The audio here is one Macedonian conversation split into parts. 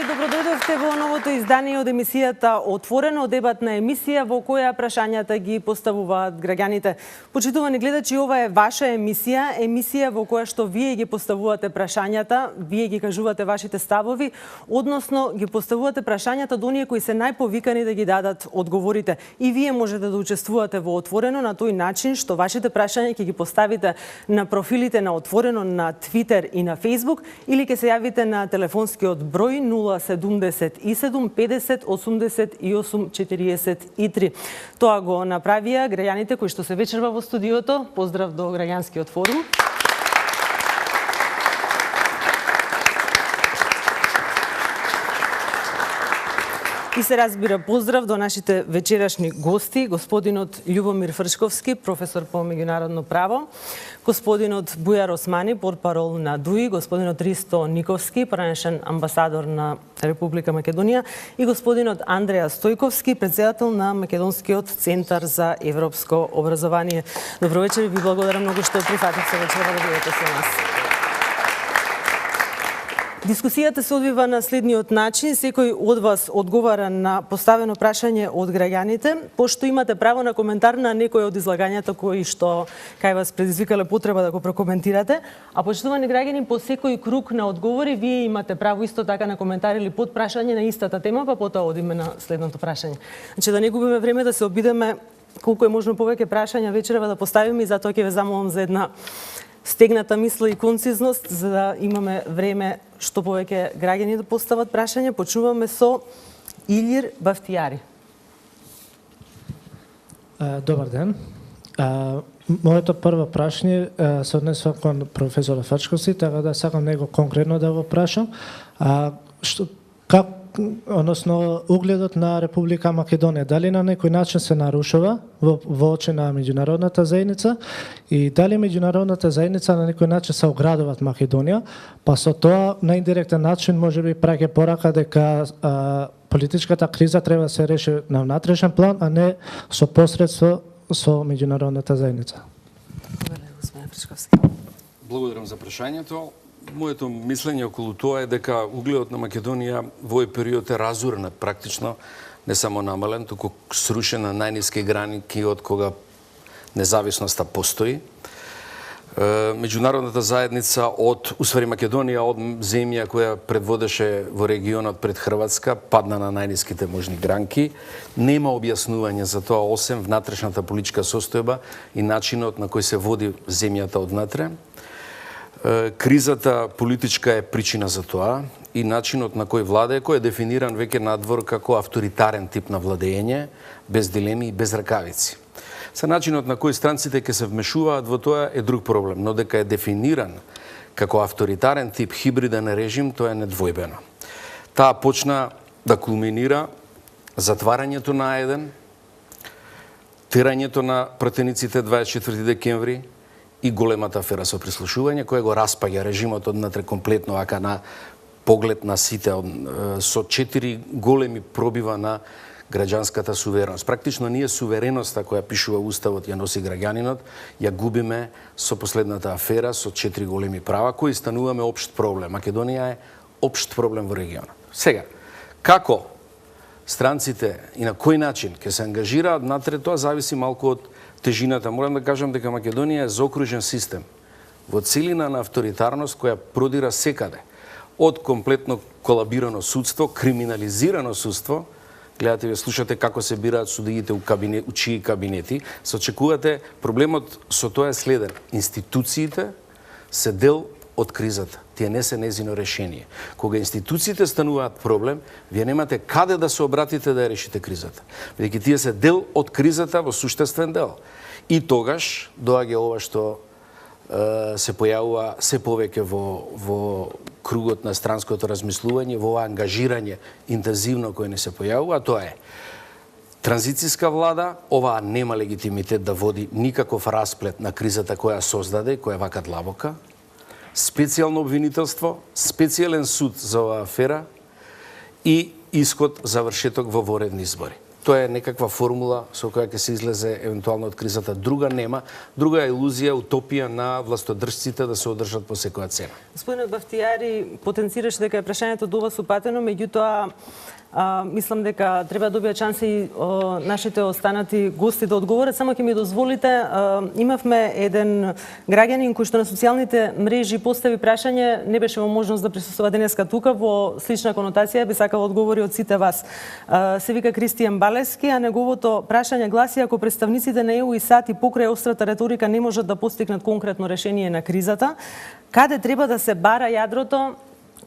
Добродојдовте во новото издание од емисијата Отворено, дебатна емисија во која прашањата ги поставуваат граѓаните. Почитувани гледачи, ова е ваша емисија во која што вие ги поставувате прашањата, вие ги кажувате вашите ставови, односно ги поставувате прашањата до оние кои се најповикани да ги дадат одговорите. И вие можете да учествувате во Отворено на тој начин што вашите прашања ќе ги поставите на профилите на Отворено на Твитер и на Фејсбук или ќе се јавите на телефонскиот број 077 50 88 43. Тоа го направија граѓаните кои што се вечерва во студиото. Поздрав до граѓанскиот форум. И се разбира поздрав до нашите вечерашни гости, господинот Љубомир Фршковски, професор по меѓународно право, господинот Бујар Османи, портпарол на ДУИ, господинот Ристо Никовски, поранешен амбасадор на Република Македонија и господинот Андреја Стојковски, претседател на Македонскиот центар за европско образование. Добро вечер и ви благодарам многу што прифативте вечерва да бидете со нас. Дискусијата се одвива на следниот начин. Секој од вас одговара на поставено прашање од граѓаните, пошто имате право на коментар на некој од излагањата кои што кај вас предизвикале потреба да го прокоментирате, а почитувани граѓани, по секој круг на одговори вие имате право исто така на коментар или под прашање на истата тема, па потоа одиме на следното прашање. Значи да не губиме време, да се обидеме колку е можно повеќе прашања вечерва да поставиме и затоа ќе ве замолам за една стегната мисла и концизност, за да имаме време што повеќе граѓани да постават прашања. Почнуваме со Илир Бафтијари. Добар ден. Моето прво прашање се однесува кон професор Фршковски, така да сакам него конкретно да го прашам. Односно угледот на Република Македонија, дали на некој начин се нарушува во очи на меѓународната заедница и дали меѓународната заедница на некој начин се оградува од Македонија, па со тоа на индиректен начин можеби праќа порака дека политичката криза треба да се реши на внатрешен план, а не со посредство со меѓународната заедница. Благодарам за прашањето. Моето мислење околу тоа е дека угледот на Македонија во овој период е разурен, практично не само намален, туку срушен на најниски граници од кога независноста постои. Меѓународната заедница усвари Македонија од земја која предводеше во регионот пред Хрватска, падна на најниските можни гранки. Нема објаснување за тоа осем внатрешната политичка состојба и начинот на кој се води земјата однатре. Кризата политичка е причина за тоа и начинот на кој владее, кој е дефиниран веќе надвор како авторитарен тип на владење, без дилеми и без ракавици. Са начинот на кој странците ќе се вмешуваат во тоа е друг проблем, но дека е дефиниран како авторитарен тип хибриден режим, тоа е недвојбено. Таа почна да кулминира затварањето на А1, терањето на пратениците 24 декември, и големата афера со прислушување, која го распаѓа режимот однатре комплетно, ака на поглед на сите, со 4 големи пробива на граѓанската сувереност. Практично ние сувереноста која пишува Уставот ја носи граѓанинот, ја губиме со последната афера, со 4 големи права, кои стануваме општ проблем. Македонија е општ проблем во регионот. Сега, како странците и на кој начин ќе се ангажираат, натре тоа зависи малку од тежината. Морам да кажам дека Македонија е заокружен систем во целина на авторитарност која продира секаде. Од комплетно колабирано судство, криминализирано судство, гледате, вие слушате како се бираат судиите у чии кабинети, се очекувате, проблемот со тоа е следен. Институциите се дел од кризата. Тие не се незино решение. Кога институциите стануваат проблем, вие немате каде да се обратите да ја решите кризата. Бидејќи тие се дел од кризата во суштествен дел. И тогаш доаѓа ова што се појавува се повеќе во кругот на странското размислување, во ова ангажирање интензивно кој не се појавува, тоа е транзицијска влада, оваа нема легитимитет да води никаков расплет на кризата која создаде, која е вака длабока. специјално обвинителство, специјален суд за оваа афера и исход завршеток во воредни избори. Тоа е некаква формула со која ќе се излезе евентуално од кризата. Друга нема, друга е илузија, утопија на властодржците да се одржат по секоја цена. Господинот Бафтијари потенцираше дека е прашањето до вас упатено, меѓутоа мислам дека треба да добијат шанси и нашите останати гости да одговорат. Само ќе ми дозволите, имавме еден граѓанин кој што на социјалните мрежи постави прашање, не беше во можност да присуствува денеска тука, во слична конотација, би сакал одговори од сите вас. Се вика Кристијан Балески, а неговото прашање гласи: ако представниците на ЕУ и САД и покрај острата реторика не можат да постигнат конкретно решение на кризата, каде треба да се бара јадрото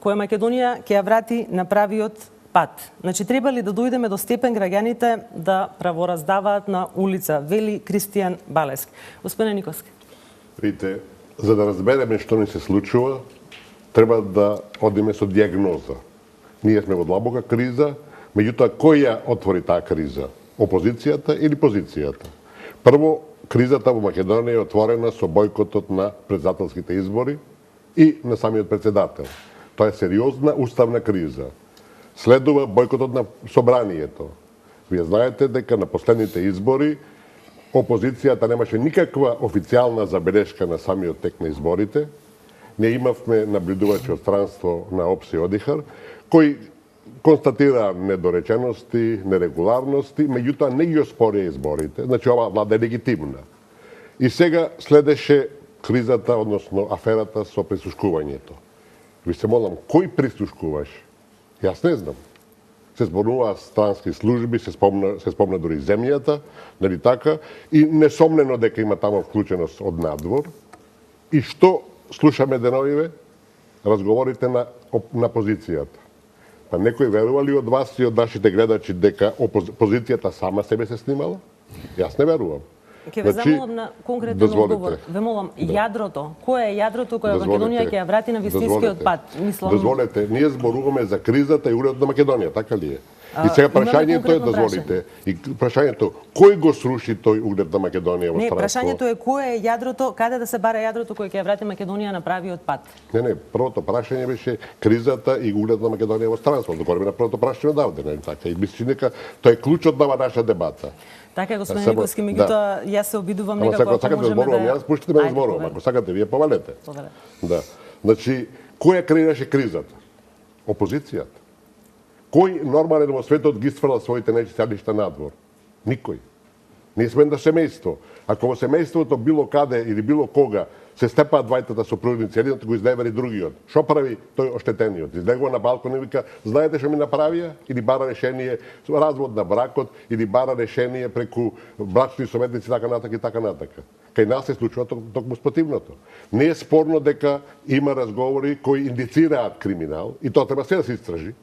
кое Македонија ќе ја врати на правиот пат? Значи, треба ли да дојдеме до степен граѓаните да правораздаваат на улица, вели Кристијан Балески. Господине Николски. Видите, за да разбереме што ни се случува, треба да одиме со дијагноза. Ние сме во длабока криза, меѓутоа кој ја отвори таа криза? Опозицијата или позицијата? Прво, кризата во Македонија е отворена со бојкотот на претседателските избори и на самиот претседател. Тоа е сериозна уставна криза. Следува бојкотот на собранието. Вие знаете дека на последните избори опозицијата немаше никаква официјална забелешка на самиот тек на изборите. Ние имавме наблюдувачи од странство на ОПСИ Одихар, кои констатира недоречености, нерегуларности, меѓутоа не ги оспорија изборите. Значи, ова влада е легитимна. И сега следеше кризата, односно аферата со прислушкувањето. Ви се молам, кој прислушкуваш? Јас не знам. Се зборува странски служби, се спомна дури земјата, нели така, и несомнено дека има тамо вклученост од надвор. И што слушаме деновиве? Разговорите на позицијата. Па некој верува ли од вас и од нашите гледачи дека опозицијата сама себе се снимала? Јас не верувам. Ќе ве замолам на конкретен одговор. Ве молам, јадрото. Кое е јадрото кое Македонија ќе ја врати на вистинскиот пат? Дозволете, ние зборуваме за кризата и уредот на Македонија, така ли е? И сега прашањето е, дозволите, и прашањето, кој го сруши тој углед на Македонија во странство? Не, прашањето е кое е јадрото, каде да се бара јадрото кој ќе ја врати Македонија на правиот пат? Не, првото прашање беше кризата и углед на Македонија во странство. Договориме на првото прашање одавде, нели така? И мислам дека тоа е клучот на наша дебата. Така е, господин Николски, меѓутоа јас се обидувам некако ако можеме да јас пуштите ме да зборувам, ако сакате вие повалете. Да. Значи, кој ја креираше кризата? Опозицијата. Кој нормален во светот ги сфрла своите нечисталишта надвор? Никој. Ние сме на семејство. Ако во семејството било каде или било кога се степаат двајтата сопругници, едниот го изневери другиот, што прави тој оштетениот? Излегува на балкон и вика: знаете што ми направија? Или бара решение, развод на бракот, или бара решение преку брачни советници, така натака и така натака. Кај нас се случува токму спротивното. Не е спорно дека има разговори кои индицираат криминал и тоа треба се да се истражи.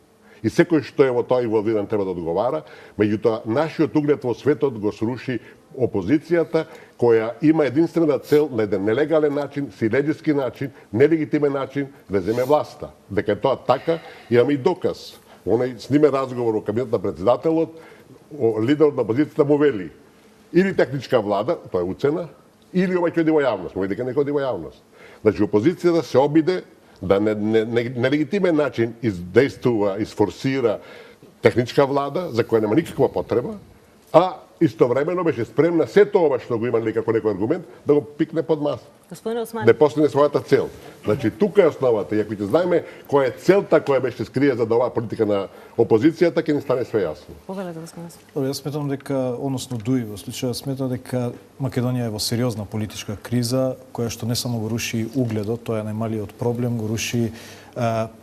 И секој што е во тоа инволвиран треба да одговара, меѓутоа нашиот углед во светот го сруши опозицијата, која има единствена цел на еден нелегален начин, силеđиски начин, нелегитимен начин да земе власта. Дека е тоа така, имаме и доказ. Оној сниме разговор во кабинет на председателот, лидерот на опозицијата му вели: или техничка влада, тоа е уцена, или ова ќе оди во јавност. Му дека не оди во јавност. Значи опозицијата се обиде да нелегитимен начин издействува, изфорсира техничка влада, за која нема никаква потреба, а истовремено беше спремна сето ова што го има како некој аргумент да го пикне под маса. Господине Османи. Да постигне својата цел. Значи, тука е основата. И ако ќе знаеме која е целта која беше скрија за оваа политика на опозицијата, ќе ни стане све јасно. Повелете, господине. Јас сметам дека, односно Дуи во случајот сметам дека Македонија е во сериозна политичка криза, која што не само го руши угледот, тоа е најмалиот проблем, го руши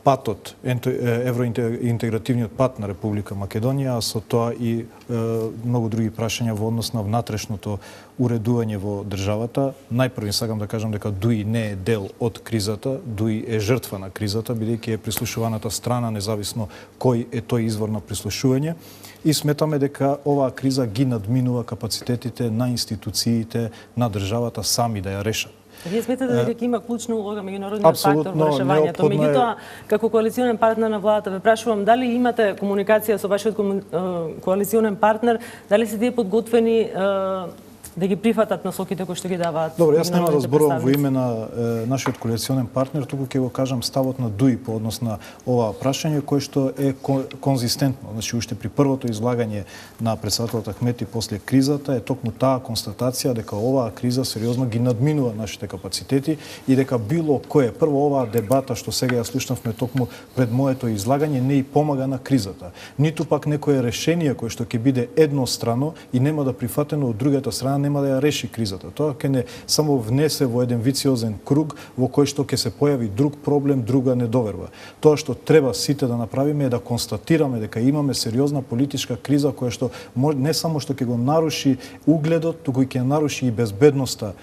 патот, евроинтегративниот пат на Република Македонија, а со тоа и многу други прашања во однос на внатрешното уредување во државата. Најпрви сакам да кажам дека Дуи не е дел од кризата, Дуи е жртва на кризата, бидејќи е прислушуваната страна, независно кој е тој извор на прислушување. И сметаме дека оваа криза ги надминува капацитетите на институциите на државата сами да ја решат. Вие сметате дека има клучна улога меѓународниот фактор во решавањето. Меѓутоа, како коалиционен партнер на владата, ве прашувам дали имате комуникација со вашиот коалиционен партнер, дали се тие подготвени да ги прифатат насоките кои што ги даваат. Добро, јас нема да меѓународните зборувам во представници. име на нашиот коалиционен партнер, туку ќе го кажам ставот на ДУИ по однос на ова прашање кое што е конзистентно. Значи уште при првото излагање на претседателот Ахмети после кризата е токму таа констатација дека оваа криза сериозно ги надминува нашите капацитети и дека било кое прво оваа дебата што сега ја слушнавме токму пред моето излагање не и помага на кризата. Ниту пак некое решение кое што ќе биде еднострано и нема да прифатено од другата страна нема да ја реши кризата. Тоа ќе не само внесе во еден вициозен круг во кој што ќе се појави друг проблем, друга недоверба. Тоа што треба сите да направиме е да констатираме дека имаме сериозна политичка криза која што не само што ќе го наруши угледот, туку и ќе наруши и безбедноста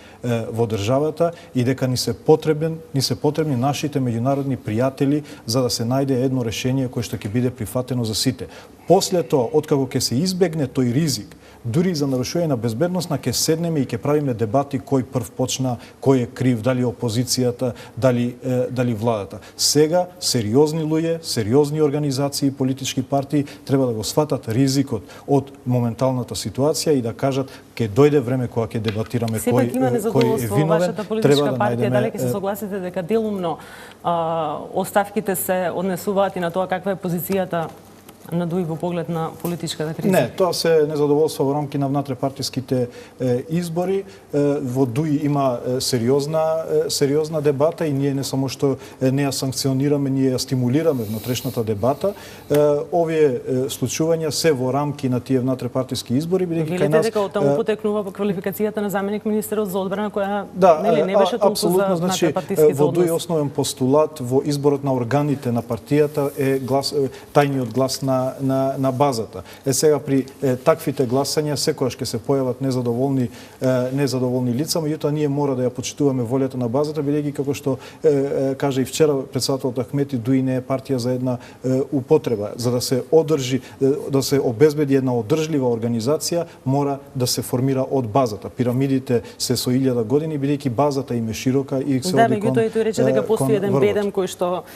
во државата и дека ни се потребни нашите меѓународни пријатели за да се најде едно решение кое што ќе биде прифатено за сите. После тоа, откако ќе се избегне тој ризик, дури за нарушување на безбедноста, ќе седнеме и ќе правиме дебати кој прв почна, кој е крив, дали опозицијата, дали владата. Сега сериозни луѓе, сериозни организации, политички партии треба да го сватат ризикот од моменталната ситуација и да кажат ќе дојде време кога ќе дебатираме кој има е незадоволство во виновен, вашата политичка треба да партија, дали најдеме ќе се согласите дека делумно оставките се однесуваат и на тоа каква е позицијата на ДУИ во поглед на политичката криза? Не, тоа се незадоволство во рамки на внатрепартиските избори. Во ДУИ има сериозна дебата и ние не само што не ја санкционираме, ние ја стимулираме внатрешната дебата. Овие случувања се во рамки на тие внатрепартиски избори, бидејќи кај нас дека оттаму потекнува квалификацијата на заменик министерот за одбрана која не беше толку за во внатрепартиски за ДУИ однос. основен постулат во изборот на органите на партијата е тајниот глас на базата. Сега при таквите гласања секогаш ќе се појават незадоволни лица, меѓутоа ние мора да ја почитуваме волјата на базата, бидејќи како што кажа и вчера претседателот Ахмети, ДУИ не е партија за една употреба. За да се одржи, да се обезбеди една одржлива организација, мора да се формира од базата. Пирамидите се со 1000 години, бидејќи базата им е широка и се оди кон. Да, меѓутоа и тој рече дека постои еден бедем кој што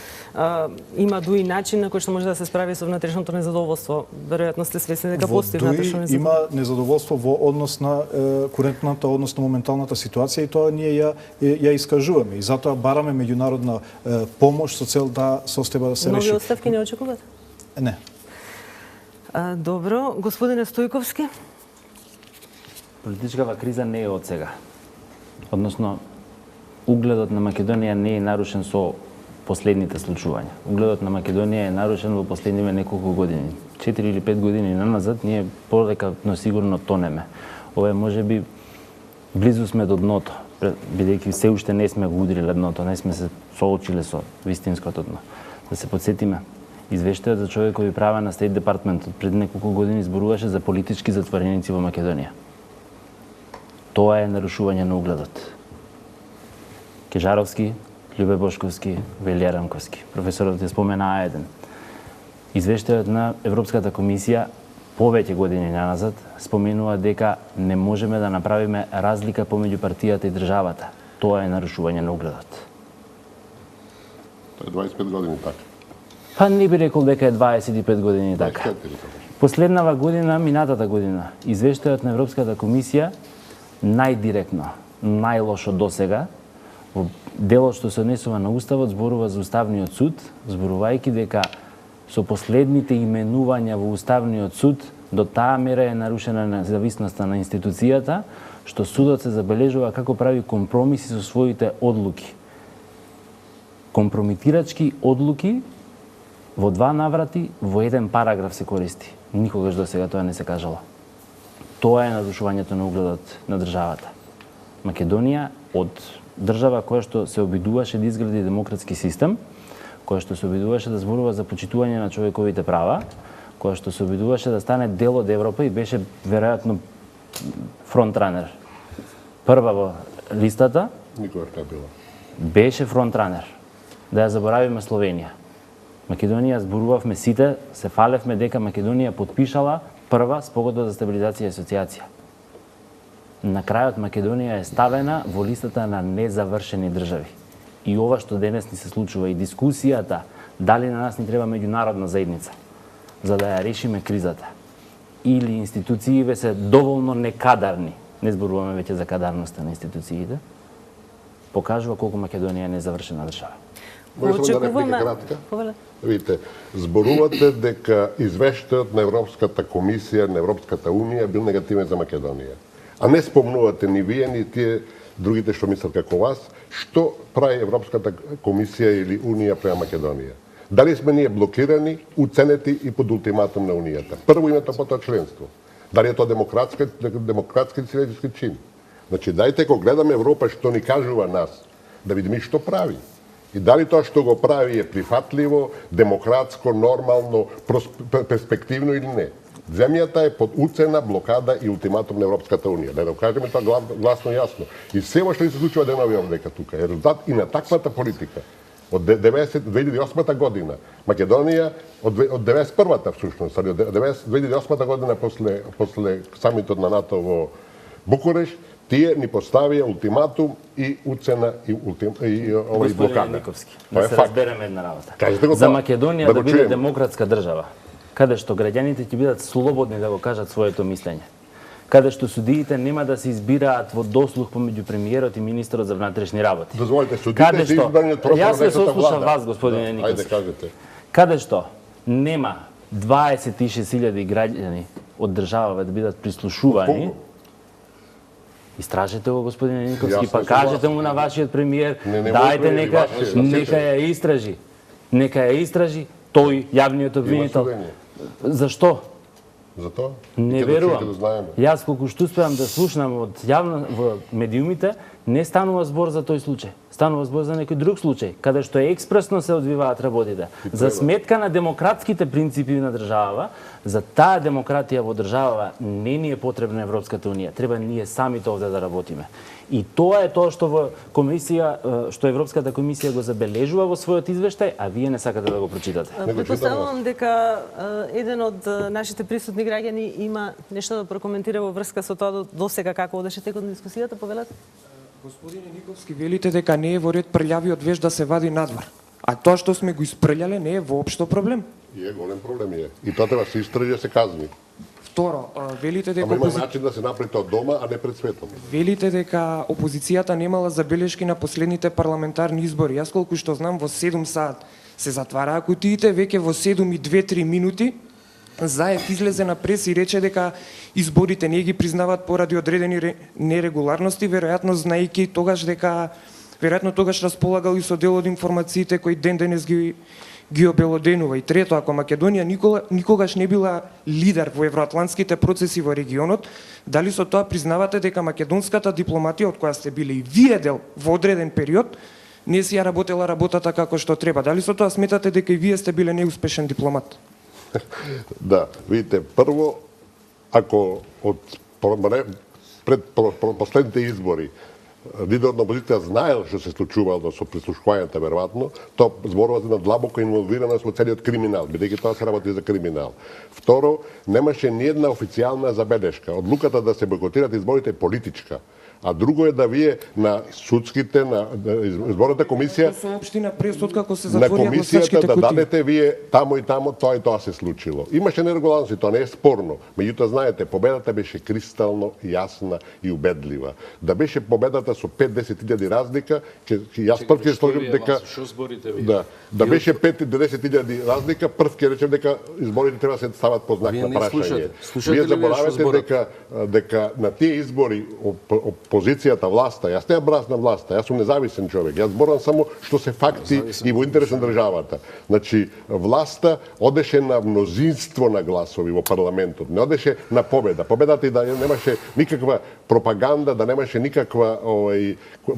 има ДУИ начин на кој што може да се справи со внатрешното незадоволство. Веројатно сте свесни дека постои внатрешно незадоволство. Има незадоволство во однос на курентната, односно моменталната ситуација и тоа ние ја искажуваме и затоа бараме меѓународна помош со цел да состојба да се реши. Нови оставки не очекувате? Не. Добро, господине Стојковски. Политичкава криза не е од сега. Односно, угледот на Македонија не е нарушен со последните случувања. Угледот на Македонија е нарушен во последниве неколку години. 4 или 5 години наназад ние полека, но сигурно тонеме. Ова е можеби близу сме до дното, бидејќи се уште не сме го удриле дното, не сме се соочиле со вистинското дно. Да се подсетиме, извештајот за човекови права на Стейт Департментот пред неколку години зборуваше за политички затвореници во Македонија. Тоа е нарушување на угледот. Кежаровски, Љубе Бошковски, Велија Рамковски. Професорот ја спомена еден. Извештајот на Европската комисија повеќе години назад споменува дека не можеме да направиме разлика помеѓу партијата и државата. Тоа е нарушување на угледот. Тоа е 25 години така. Па не би рекол дека е 25 години така. Последнава година, минатата година, извештајот на Европската комисија најдиректно, најлошо досега, во делот што се однесува на Уставот, зборува за Уставниот суд, зборувајќи дека со последните именувања во Уставниот суд до таа мера е нарушена независноста на институцијата, што судот се забележува како прави компромиси со своите одлуки. Компрометирачки одлуки во 2 наврати, во 1 параграф се користи. Никогаш до сега тоа не се кажало. Тоа е нарушувањето на угледот на државата. Македонија од држава која што се обидуваше да изгради демократски систем, која што се обидуваше да зборува за почитување на човековите права, која што се обидуваше да стане дел од Европа и беше веројатно фронтранер. Прва во листата Никогаш не била. беше фронтранер. Да ја заборавиме Словенија. Македонија зборувавме сите, се фалевме дека Македонија подпишала прва спогодба за стабилизација и асоциација. На крајот Македонија е ставена во листата на незавршени држави. И ова што денес ни се случува и дискусијата дали на нас ни треба меѓународна заедница за да ја решиме кризата или институциите се доволно некадарни не зборуваме веќе за кадарноста на институциите, покажува колку Македонија е незавршена држава. Може само да реплика кратка? Видите, зборувате дека извештајот на Европската комисија, на Европската унија бил негативен за Македонија. А не спомнувате ни вие, ни тие другите што мислат како вас, што прави Европската комисија или Унија према Македонија. Дали сме ние блокирани, уценети и под ултиматум на Унијата? Прво името, потоа членство. Дали е тоа демократски и цивилизатски чин? Значи, дајте, кога гледаме Европа, што ни кажува нас, да видиме што прави. И дали тоа што го прави е прифатливо, демократско, нормално, перспективно или не. Земјата е под уцена, блокада и ултиматум на Европската Унија. Да кажеме тоа гласно и јасно. И сево што се случува денови овдека тука е резултат и на таквата политика. Од 2008 година Македонија, од 91-та всушност, од 2008 година после самитот на НАТО во Букуреш, тие ни поставија ултиматум и уцена и овој блокада. Никовски, да се разбереме една работа. За Македонија да биде демократска држава, каде што граѓаните ќе бидат слободни да го кажат своето мислење, каде што судиите нема да се избираат во дослух помеѓу премиерот и министерот за внатрешни работи. Дозволите, судиите се избрани од Јас ве сослушав вас, господине Никовски. Ајде, кажете. Каде што нема 26.000 граѓани од државава да бидат прислушувани, истражете го, господине Никовски, па кажете му на вашиот премиер, дајте нека ја истражи. Нека ја истражи тој јавниот обвинител. Зашто? Затоа? Не верувам. Јас колку што успеам да слушнам од јавно во медиумите, не станува збор за тој случај. Станува збор за некој друг случај, каде што експресно се одвиваат работите. За сметка на демократските принципи на држава, за таа демократија во држава не ни е потребна Европската унија. Треба ние самите овде да работиме. И тоа е тоа што во комисија, што Европската комисија го забележува во својот извештај, а вие не сакате да го прочитате. Претпоставувам дека еден од нашите присутни граѓани има нешто да прокоментира во врска со тоа до сега како одеше текот на дискусијата, повелете? Господине Никовски, велите дека не е во ред прљавиот веш да се вади надвор. А тоа што сме го испрљале не е воопшто проблем. И е голем проблем е. И тоа треба се истражи, се казни. Второ, велите дека Ама има начин да се направи тоа дома, а не пред светот. Велите дека опозицијата немала забелешки на последните парламентарни избори. Јас колку што знам во 7 саат се затвараа кутиите, веќе во 7 и 2-3 минути Заев излезе на прес и рече дека изборите не ги признаваат поради одредени нерегуларности, веројатно знаејќи тогаш дека веројатно тогаш располагал и со дел од информациите кои ден денес ги обелоденува. И трето, ако Македонија никогаш не била лидер во евроатлантските процеси во регионот, дали со тоа признавате дека македонската дипломатија, од која сте били и вие дел во одреден период, не си ја работела работата како што треба? Дали со тоа сметате дека и вие сте биле неуспешен дипломат? Да, видите, прво, ако пред последните избори лидерот на опозицијата знаел што се случувало со прислушувањата веројатно, тоа зборува за длабоко инволвираност во целиот криминал, бидејќи тоа се работи за криминал. Второ, немаше ни една официјална забелешка. Одлуката да се бойкотират изборите е политичка. А друго е да вие на судските, на изборната комисија, Општина пресот како се на затворија комисијата да дадете вие тамо и тамо, тоа и тоа се случило. Имаше нерегуларности, тоа не е спорно. Меѓутоа, знаете, победата беше кристално јасна и убедлива. Да беше победата со 5-10 разлика, јас прв ќе сложим дека да беше 5-10 разлика, прв ќе речем дека изборите треба да се стават под знак на прашање. Вие заборавате дека на тие избори опозицијата, власта, јас не бразнам власта, јас сум независен човек, јас зборам само што се факти и во интерес на државата. Значи, власта одеше на мнозинство на гласови во парламентот, не одеше на победа. Победата и да немаше никаква пропаганда, да немаше никаква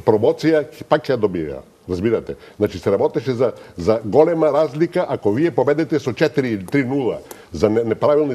промоција, пак ќе ја добија. Разбирате? Значи се работеше за голема разлика ако вие победите со 4 или 3-0 за неправилно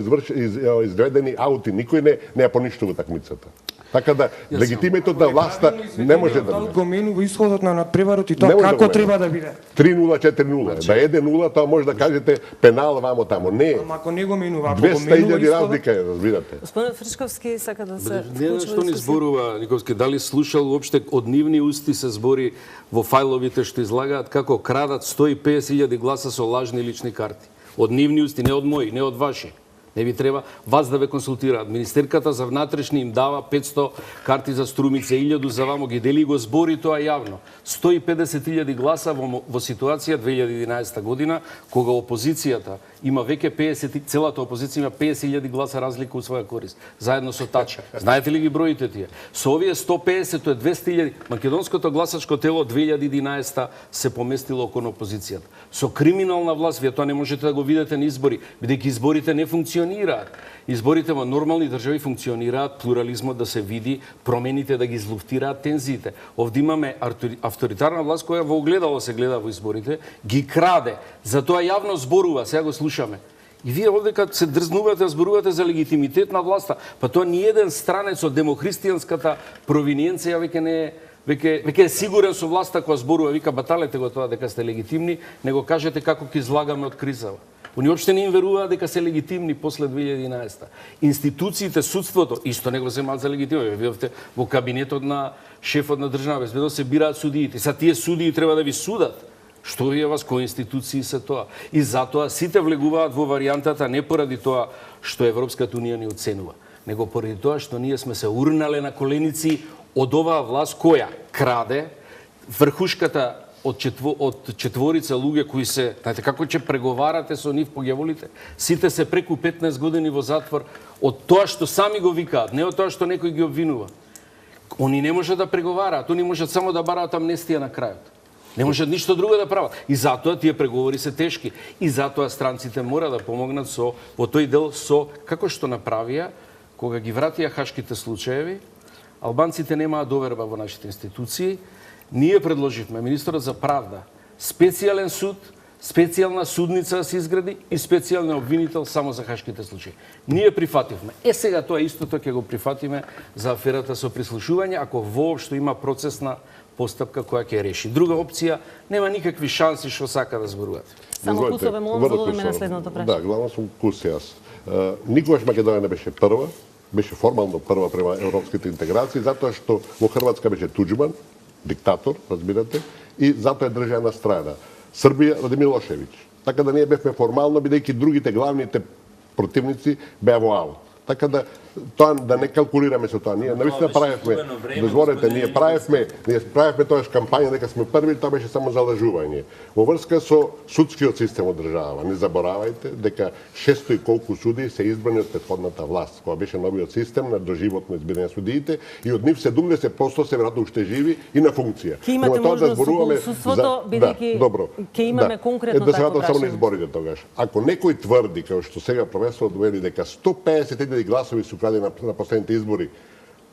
изведени аути, никој не ја поништува такмицата. Така да легитимитет на власта не може да биде. Го менува исходот на надпреварот и тоа како треба да биде. 3-0, 4-0. Да еде 0, тоа може да кажете пенал вамо тамо. Не. Ама ако не го менува, ако го менува 200.000 разлика е, разбирате. Господин Фричковски сака да се Не што ни зборува Никовски, дали слушал уопште од нивни усти се збори во фајловите што излагаат како крадат 150.000 гласа со лажни лични карти. Од нивни усти, не од мои, не од ваши. Не ви треба вас да ве консултираат. Министерката за внатрешни им дава 500 карти за Струмица, 1000 за вамо, ги дели и го збори тоа јавно. 150.000 гласа во ситуација 2011 година, кога опозицијата има веќе 50, целата опозиција има 50.000 гласа разлика у своја корист, заедно со Тача. Знаете ли ги броите тие? Со овие 150 тоа е 200.000. Македонското гласачко тело 2011 се поместило околу опозицијата. Со криминална власт, вие тоа не можете да го видите на избори, бидејќи изборите не функционираат. Изборите во нормални држави функционираат, плурализмот да се види, промените да ги излуфтираат тензиите. Овде имаме авторитарна власт која во огледало се гледа во изборите, ги краде, затоа јавно зборува, сега го слушаме. И вие овде кога се дрзнувате, зборувате за легитимитет на власта, па тоа ни еден странец од демохристијанската провиненција веќе не е веќе е сигурен со власта која зборува, вика баталете го тоа дека сте легитимни, него кажете како ќе излагаме од кризава. Они опште не им веруваат дека се легитимни после 2011. Институциите, судството, исто не го земаат за легитимно. Видовте во кабинетот на шефот на државна безбедност се бираат судиите. Са тие судии треба да ви судат. Што вие вас, кои институции се тоа? И затоа сите влегуваат во варијантата не поради тоа што Европската унија ни оценува, него поради тоа што ние сме се урнале на коленици од оваа власт која краде врхушката од четворица луѓе кои се, знаете како ќе преговарате со нив по ѓаволите, сите се преку 15 години во затвор од тоа што сами го викаат, не од тоа што некој ги обвинува. Они не можат да преговараат, они можат само да бараат амнестија на крајот. Не можат ништо друго да прават. И затоа тие преговори се тешки. И затоа странците мора да помогнат во тој дел како што направија кога ги вратија хашките случаеви, албанците немаат доверба во нашите институции. Ние предложивме министерот за правда, специјален суд, специјална судница се изгради и специјален обвинител само за хашките случаи. Ние прифативме. Сега тоа истото ќе го прифатиме за аферата со прислушување, ако воопшто има процесна постапка која ќе реши. Друга опција нема никакви шанси што сака да зборувате. Само кусове, молам, зададеме на следното прашање. Да, главно сум кус јас. Никогаш Македонија не беше прва, беше формално прва према европските интеграции, затоа што во Хрватска беше Туџман, диктатор, разбирате, и затоа е држа на страна. Србија, Раде Милошевиќ. Така да ние бевме формално, бидејќи другите главните противници беа во аут. Така да тоа да не калкулираме со тоа. Ние навистина правевме, дозволете, ние правевме тоаш кампања дека сме први, тоа беше само за лажување. Во врска со судскиот систем од држава, не заборавајте дека 600 и колку суди се избрани од претходната власт, која беше новиот систем на доживотно избирање судиите и од нив 70% се веројатно уште живи и на функција. Ќе имате можност околу судството, бидејќи ќе имаме конкретно такво само на прашање. изборите тогаш. Ако некој тврди, како што сега професорот вели, дека 150.000 гласови се укради на последните избори,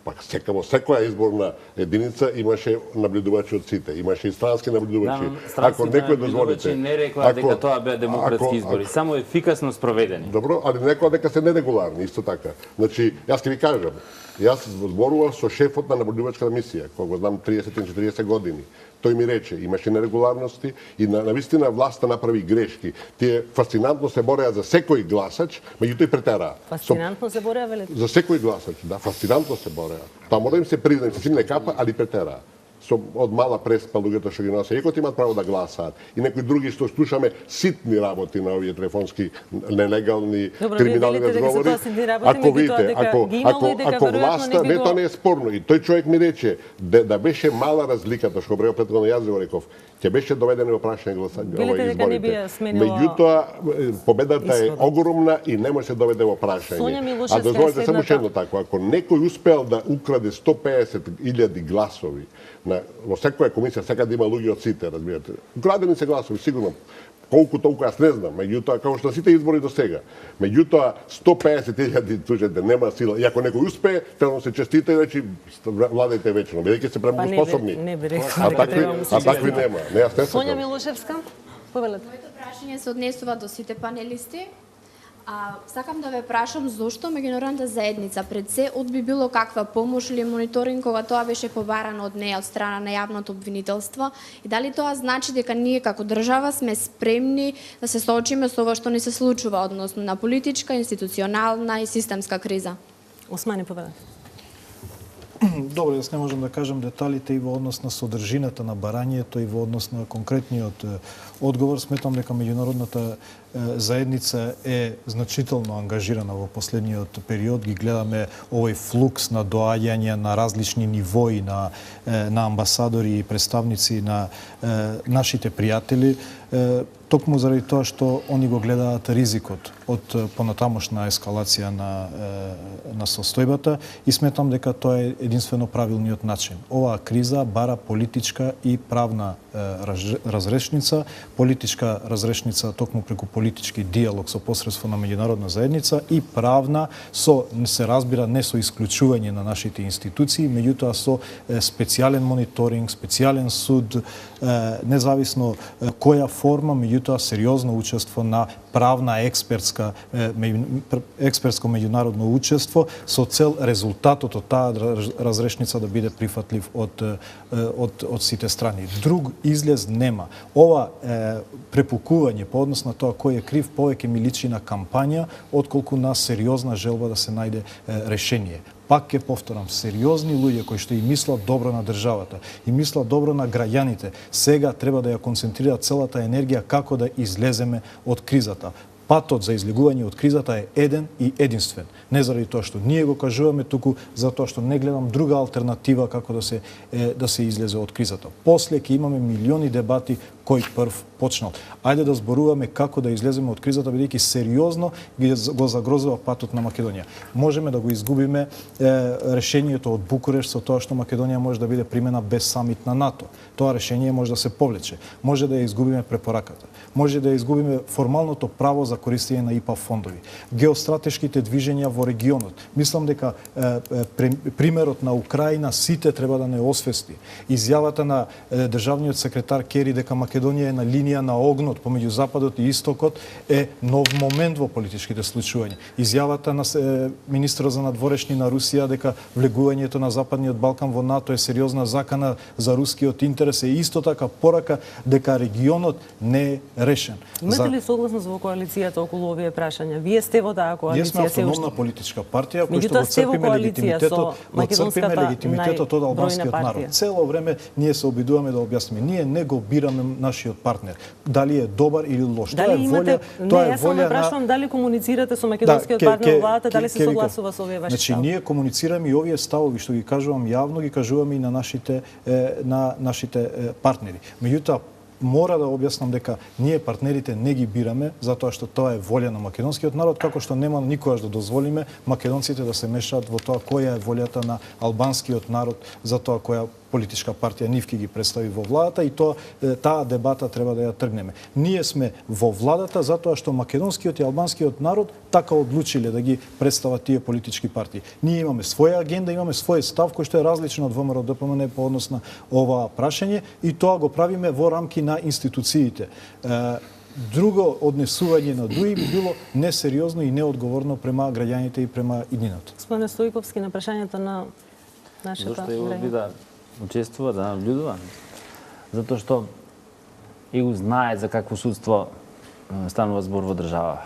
па во секоја изборна единица имаше наблюдувачи од сите, имаше и странски наблюдувачи. Ако некој дозволите, не рекла дека тоа беа демократски избори, само ефикасно спроведени. Добро, али не рекла дека се нерегуларни, исто така. Значи, јас ќе ви кажам, јас зборував со шефот на наблюдувачката мисија, кој го знам 30-40 години. Тој ми рече, имаше нерегуларности и навистина власта направи грешки. Тие фасцинантно се бореа за секој гласач, меѓутоа и претераа. Фасцинантно се бореа, велите? За секој гласач, да, фасцинантно се бореа. Тоа мора да им се призна, се не капа, али претераа. Од мала преспа луѓето што ги носе, иако имаат право да гласаат. И некои други што слушаме ситни работи на овие телефонски нелегални криминални разговори. Ако видите, ако власта, не тоа не е спорно. И тој човек ми рече да беше мала разликата, што го претходно јас го реков, ќе беше доведено во прашање изборите. Меѓутоа, победата е огромна и не може се доведе во прашање. А дозволете само едно тако, ако некој успеал да украде 150.000 гласови во секоја комисија, секаде има луѓе од сите, разбирате. Украдени се гласови, сигурно. Колку толку јас не знам, меѓутоа како што сите избори до сега. Меѓутоа 150.000 слушате нема сила. И ако некој успее, треба да се честита и речи владајте вечно, бидејќи се премногу способни. Не би рекла дека треба да се такви нема. Не, јас не Сонја Милошевска, повелете. Моето прашање се однесува до сите панелисти. Сакам да ве прашам зошто меѓународната заедница пред се одби било каква помош или мониторинг кога тоа беше побарано од неја од страна на јавното обвинителство и дали тоа значи дека ние како држава сме спремни да се соочиме со ова што ни се случува, односно на политичка, институционална и системска криза? Османи, повелете. Добро, јас не можам да кажам деталите и во однос на содржината на барањето и во однос на конкретниот одговор. Сметам дека меѓународната заедница е значително ангажирана во последниот период. Ги гледаме овој флукс на доаѓање на различни нивои на амбасадори и представници на нашите пријатели, токму заради тоа што они го гледаат ризикот од понатамошна ескалација на состојбата и сметам дека тоа е единствено правилниот начин. Оваа криза бара политичка и правна разрешница, политичка разрешница токму преку политички диалог со посредство на меѓународна заедница и правна се разбира не со исклучување на нашите институции, меѓутоа со специјален мониторинг, специјален суд, независно која форма, меѓутоа сериозно учество на правна експертско меѓународно учество со цел резултатот од таа разрешница да биде прифатлив од сите страни. Друг излез нема. Ова препукување по однос на тоа кој е крив повеќе ми личи на кампања отколку на сериозна желба да се најде решение. Пак ќе повторам, сериозни луѓе кои што и мислат добро на државата, и мислат добро на граѓаните, сега треба да ја концентрираат целата енергија како да излеземе од кризата. Патот за излегување од кризата е еден и единствен. Не заради тоа што ние го кажуваме, туку затоа што не гледам друга алтернатива како да се излезе од кризата. После ќе имаме милиони дебати кој прв почнал. Ајде да зборуваме како да излеземе од кризата, бидејќи сериозно го загрозува патот на Македонија. Можеме да го изгубиме решението од Букурешт со тоа што Македонија може да биде примена без самит на НАТО. Тоа решение може да се повлече. Може да ја изгубиме препораката. Може да ја изгубиме формалното право за користење на ИПА фондови. Геостратешките движења во регионот. Мислам дека примерот на Украина сите треба да не освести. Изјавата на државниот секретар Кери дека Македонија е на линија на огнот помеѓу Западот и Истокот е нов момент во политичките случувања. Изјавата на министрот за надворешни на Русија дека влегувањето на Западниот Балкан во НАТО е сериозна закана за рускиот интерес е исто така порака дека регионот не е решен. Имате ли согласност во коалицијата околу овие прашања? Вие сте во таа коалиција. Ние сме автономна политичка партија која што го црпиме легитимитетот од албанскиот народ. Цело време ние се обидуваме да објасниме. Ние не го бираме нашиот партнер. Дали е добар или лош. Тоа е волја, Јас само прашувам дали комуницирате со македонскиот партнер во владата, дали се согласува со овие ваши ставови. Значи ние комуницираме и овие ставови што ги кажувам јавно, ги кажуваме и на нашите партнери. Меѓутоа мора да објаснам дека ние партнерите не ги бираме затоа што тоа е волја на македонскиот народ, како што нема никогаш да дозволиме македонците да се мешаат во тоа која е волјата на албанскиот народ за тоа која политичка партија нивки ги представи во владата и таа дебата треба да ја тргнеме. Ние сме во владата затоа што македонскиот и албанскиот народ така одлучиле да ги представат тие политички партии. Ние имаме своја агенда, имаме свој став кој што е различен од ВМРО ДПМН по однос на ова прашање и тоа го правиме во рамки на институциите. Друго однесување на ДУИ би било несериозно и неодговорно према граѓаните и према иднината. Господине Стојковски, на прашањето на нашата Зошто Ево би да учествува, да наблюдува? Затоа што Ево знае за какво судство станува збор во држава.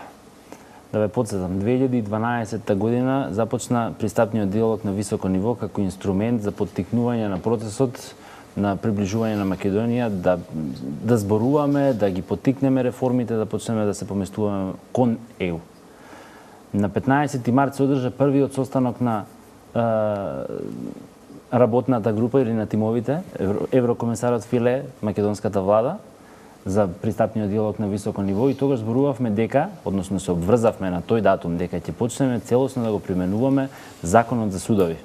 Да ве потсетам, 2012 година започна пристапниот диалог на високо ниво како инструмент за поттикнување на процесот на приближување на Македонија, да зборуваме, да ги поттикнеме реформите, да почнеме да се поместуваме кон ЕУ. На 15 март се одржа првиот состанок на работната група или на тимовите, еврокомесарот Филе, македонската влада, за пристапниот диалог на високо ниво и тогаш зборувавме дека, односно се обврзавме на тој датум, дека ќе почнеме целосно да го применуваме законот за судови,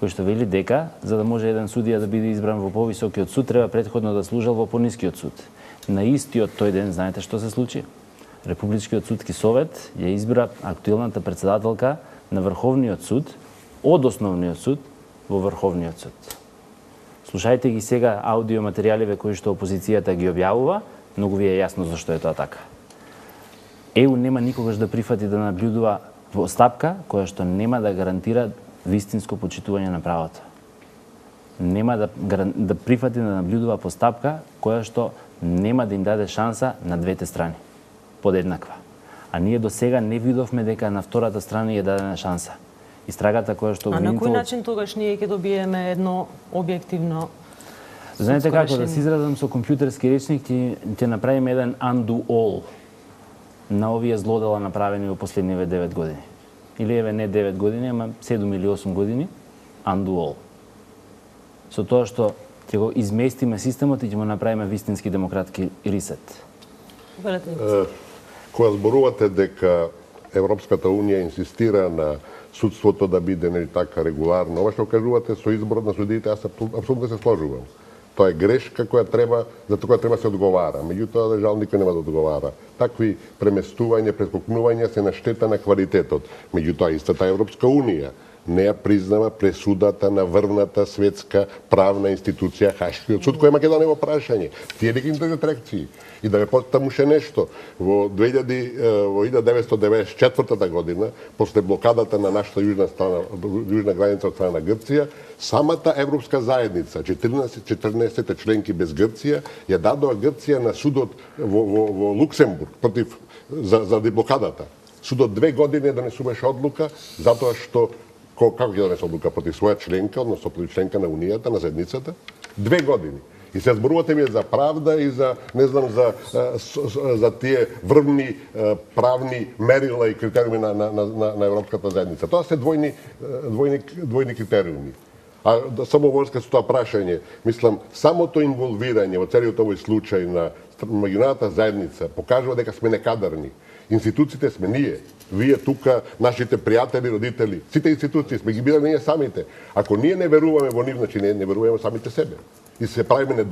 кој што вели дека, за да може еден судија да биде избран во повисокиот суд, треба претходно да служел во понискиот суд. На истиот тој ден, знаете што се случи? Републичкиот судски совет ја избра актуелната председателка на Врховниот суд од Основниот суд во Врховниот суд. Слушајте ги сега аудиоматеријаливе кои што опозицијата ги објавува, многу ви е јасно зашто е тоа така. ЕУ нема никогаш да прифати да наблюдува постапка која што нема да гарантира вистинско почитување на правото. Нема да прифати да наблюдува постапка која што нема да им даде шанса на двете страни подеднаква. А ние до сега не видовме дека на втората страна е дадена шанса. Истрагата која што на кој начин тогаш ние ќе добиеме едно објективно? Знаете како да се изразам со компјутерски речник, ќе направиме еден undo all. на овие злодела направени во последниве 9 години. Или еве не 9 години, ама 7 или 8 години, undo all. Со тоа што ќе го изместиме системот и ќе му направиме вистински демократски ресет. Кога зборувате дека Европската Унија инсистира на судството да биде нели така регуларно, ова што кажувате со изборот на судиите, јас апсолутно се сложувам. Тоа е грешка која треба, за тоа треба се одговара. Меѓутоа, жал, никој нема да одговара. Такви преместувања, прескокнувања се на штета на квалитетот. Меѓутоа, истата Европска Унија не ја признава пресудата на врвната светска правна институција Хашкиот суд, која е Македонија во прашање. Тие не ги имате реакции. И да ве потам уште нешто. Во 1994 година, после блокадата на нашата јужна граница од страна на Грција, самата Европска заедница, 14 членки без Грција, ја дадоа Грција на судот во Луксембург против за блокадата. Судот 2 години донесуваше одлука затоа што како ќе донесе одлука против своја членка, односно против членка на Унијата, на заедницата, 2 години. И се зборувате ми за правда и за, не знам, за тие врвни правни мерила и критериуми на Европската заедница. Тоа се двојни критериуми. А само врска со тоа прашање, мислам, самото инволвирање во целиот овој случај на меѓународната заедница покажува дека сме некадарни. Институциите сме ние. Вие тука, нашите пријатели, родители, сите институции сме ги биле ние самите. Ако ние не веруваме во нив, значи не веруваме самите себе. И се правиме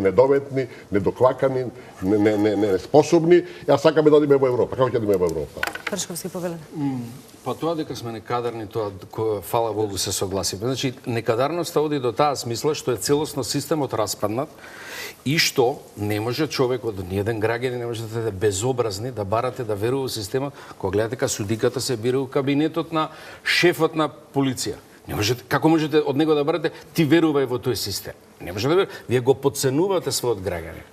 недоветни, недоклакани, неспособни, а сакаме да одиме во Европа. Како ќе одиме во Европа? Пршковски повелен. Па тоа дека сме некадарни, тоа фала Богу се согласиме. Значи, некадарноста оди до таа смисла што е целосно системот распаднат и што не може човекот, ниеден граѓанин не може да е безобразни, да барате да верува во системот, кога гледате дека судиката се бира у кабинетот на шефот на полиција. Не можете, како можете од него да барате, ти верувај во тој систем. Не може да верувате, вие го подценувате својот граѓанин.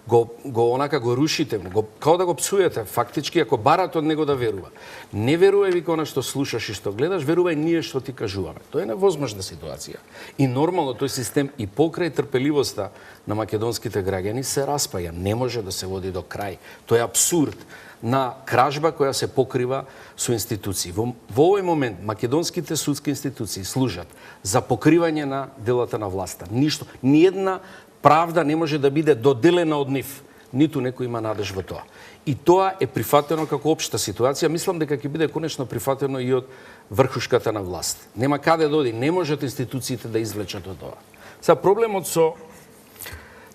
Го рушите, као да го псуете, фактички, ако барате од него да верува. Не верувај ви кога што слушаш и што гледаш, верувај ние што ти кажуваме. Тоа е невозможна ситуација. И нормално тој систем и покрај трпеливоста на македонските граѓани се распаја. Не може да се води до крај. Тоа е апсурд на кражба која се покрива со институции. Во овој момент македонските судски институции служат за покривање на делата на власта. Ништо, ниедна правда не може да биде доделена од нив. Ниту некој има надеж во тоа. И тоа е прифатено како општа ситуација. Мислам дека ќе биде конечно прифатено и од врхушката на власт. Нема каде да оди, не можат институциите да извлечат од тоа. Сега проблемот со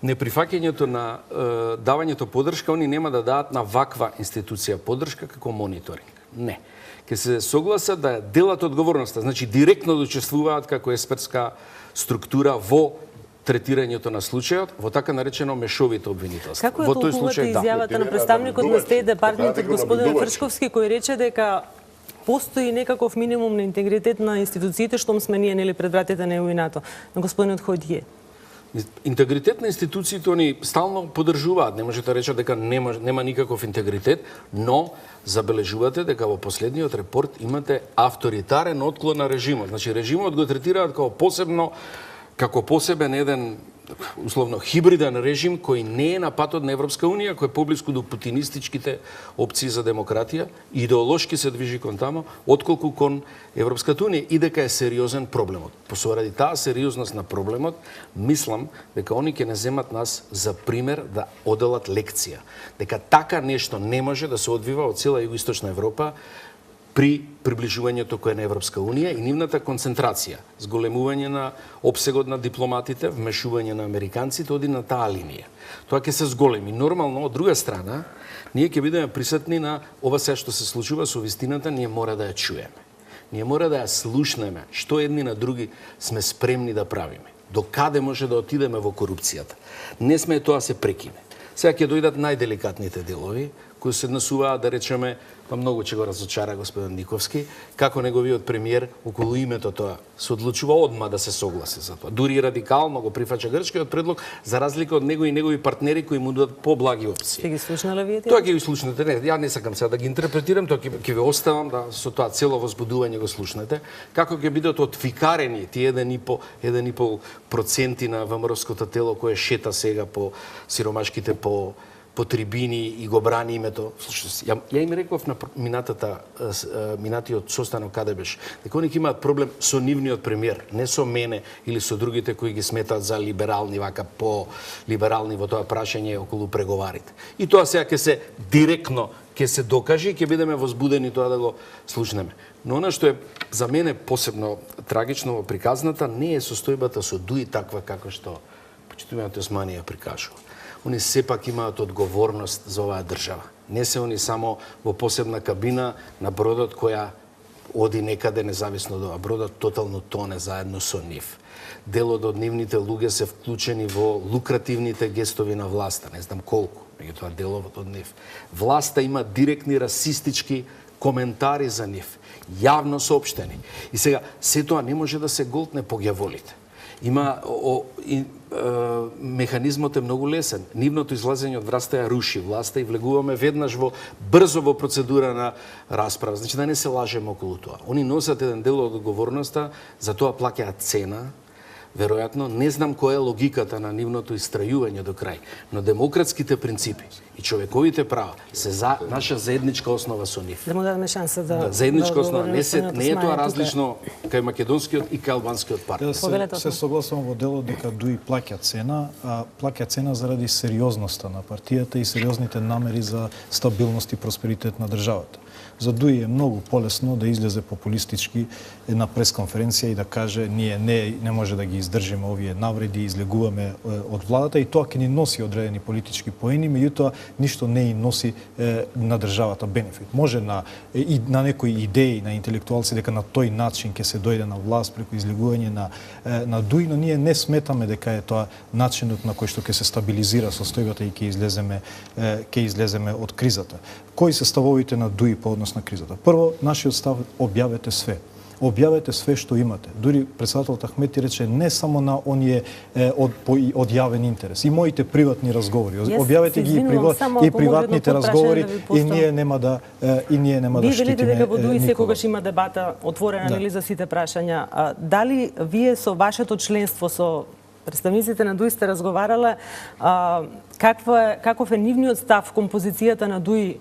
неприфаќањето на давањето поддршка, они нема да дадат на ваква институција поддршка како мониторинг. Не. Ке се согласат да делат одговорноста, значи директно да учествуваат како експертска структура во третирањето на случајот, во така наречено мешовито обвинителство. Како ја толкувате изјавата на представникот на Стејт департаментот господин Фршковски, кој рече дека постои некаков минимум на интегритет на институциите што сме ние нели пред вратите на ЕУ и НАТО, на господинот Ходје? Интегритет на институциите они стално поддржуваат. Не можете да речат дека нема никаков интегритет, но забележувате дека во последниот репорт имате авторитарен отклон на режимот. Значи режимот го третираат како посебен еден условно хибриден режим кој не е на патот на Европска Унија, кој е поблиску до путинистичките опции за демократија, идеолошки се движи кон тамо, отколку кон Европската Унија и дека е сериозен проблемот. Поради таа сериозност на проблемот, мислам дека они ќе не земат нас за пример да оделат лекција. Дека така нешто не може да се одвива од цела Југоисточна Европа при приближувањето кој е на Европска Унија и нивната концентрација, зголемување на опсегот на дипломатите, вмешување на американците, оди на таа линија. Тоа ќе се зголеми. Нормално, од друга страна, ние ќе бидеме присутни на ова се што се случува со вистината, ние мора да ја чуеме. Ние мора да ја слушнеме, што едни на други сме спремни да правиме. До каде може да отидеме во корупцијата. Не сме тоа се прекине. Сега ќе дојдат најделикатните делови, кои се однесуваат, да речеме, па многу ќе го разочара господин Никовски, како неговиот премиер околу името тоа се одлучува одма да се согласи за тоа. Дури радикално го прифаќа грчкиот предлог, за разлика од него и негови партнери кои му дадат поблаги опции. Ќе ги слушнале вие? Тоа ќе ги слушнете. Не, ја не сакам сега да ги интерпретирам, тоа ќе ве оставам да со тоа цело возбудување го слушнете. Како ќе бидат отфикарени тие 1,5% на ВМРО-ското тело кое шета сега по сиромашките, по по трибини и го брани името. Слушайте, ја им реков на минатиот состанок каде беше, дека они имаат проблем со нивниот премиер, не со мене или со другите кои ги сметаат за либерални, вака по либерални во тоа прашање околу преговарите. И тоа сега ќе се директно ќе се докаже и ќе бидеме возбудени тоа да го слушнеме. Но она што е за мене посебно трагично во приказната не е состојбата со Дуи таква како што почитуваниот Османи ја прикажува. Они сепак имаат одговорност за оваа држава. Не се они само во посебна кабина на бродот која оди некаде независно од ова. Бродот тотално тоне заедно со нив. Делот од нивните луѓе се вклучени во лукративните гестови на власта, не знам колку, меѓутоа делот од нив. Власта има директни расистички коментари за нив, јавно соопштени. И сега, се тоа не може да се голтне по ѓаволите. Има механизмот е многу лесен. Нивното излазење од власта ја руши власта и влегуваме веднаш брзо во процедура на расправа. Значи да не се лажеме околу тоа. Они носат еден дел од одговорноста, за тоа плаќаат цена. Веројатно, не знам која е логиката на нивното истрајување до крај, но демократските принципи и човековите права се за наша заедничка основа со нив. Да му дадеме шанса да заедничка основа. Не е тоа различно кај македонскиот и кај албанскиот партнер. Се согласувам во делот дека Дуи плаќа цена, а плаќа цена заради сериозноста на партијата и сериозните намери за стабилност и просперитет на државата. За Дуи е многу полесно да излезе популистички на пресконференција и да каже ние не може да ги издржиме овие навреди, излегуваме од владата и тоа ќе ни носи одредени политички поени, меѓутоа ништо не и носи на државата бенефит. Може на некои идеи на интелектуалци дека на тој начин ќе се дојде на власт преку излегување на Дуи, но ние не сметаме дека е тоа начинот на кој што ќе се стабилизира состојбата и ќе излеземе од кризата. Кои се ставовите на Дуи по однос на кризата? Прво, нашиот став објавете све. Објавете све што имате. Дури председателот Ахмети рече не само на оние од јавен интерес. И моите приватни разговори. Објавете ги и приватните разговори и ние нема да штитиме. Вие велите дека во Дуи секогаш има дебата отворена нели за сите прашања. Дали вие со вашето членство со представниците на Дуи сте разговарале каков е нивниот став кон позицијата на Дуи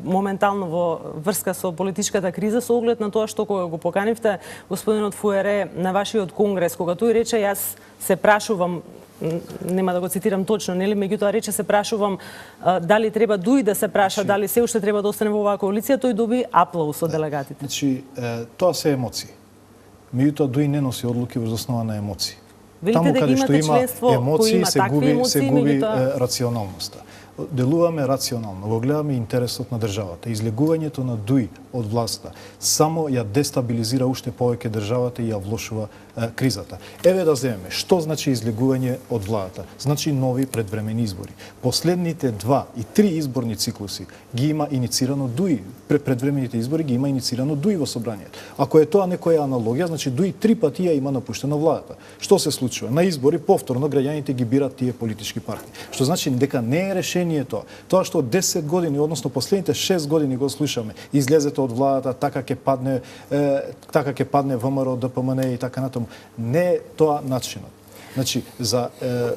моментално во врска со политичката криза, со оглед на тоа што кога го поканивте господинот Фуере на вашиот конгрес, кога тој рече јас се прашувам, нема да го цитирам точно, нели, меѓутоа рече се прашувам дали треба Дуи да се праша, дали се уште треба да остане во оваа коалиција, тој доби аплауз од делегатите. Значи, тоа се емоции. Меѓутоа Дуи не носи одлуки врз основа на емоции. Велите Таму каде што има емоции, се губи рационалноста. Делуваме рационално, го гледаме интересот на државата. Излегувањето на Дуи од власта само ја дестабилизира уште повеќе државата и ја влошува кризата. Еве да земеме, што значи излегување од владата? Значи нови предвремени избори. Последните 2 и 3 изборни циклуси ги има иницирано Дуи. Предвремените избори ги има иницирано Дуи во собранието. Ако е тоа некоја аналогија, значи Дуи 3 пати ја има напуштена владата. Што се случува? На избори повторно граѓаните ги бират тие политички партии. Што значи дека не е решение тоа. Тоа што 10 години, односно последните 6 години го слушаме, излезете од владата, така ќе падне ВМРО, ДПМН и така натаму. Не е тоа начинот. Значи, за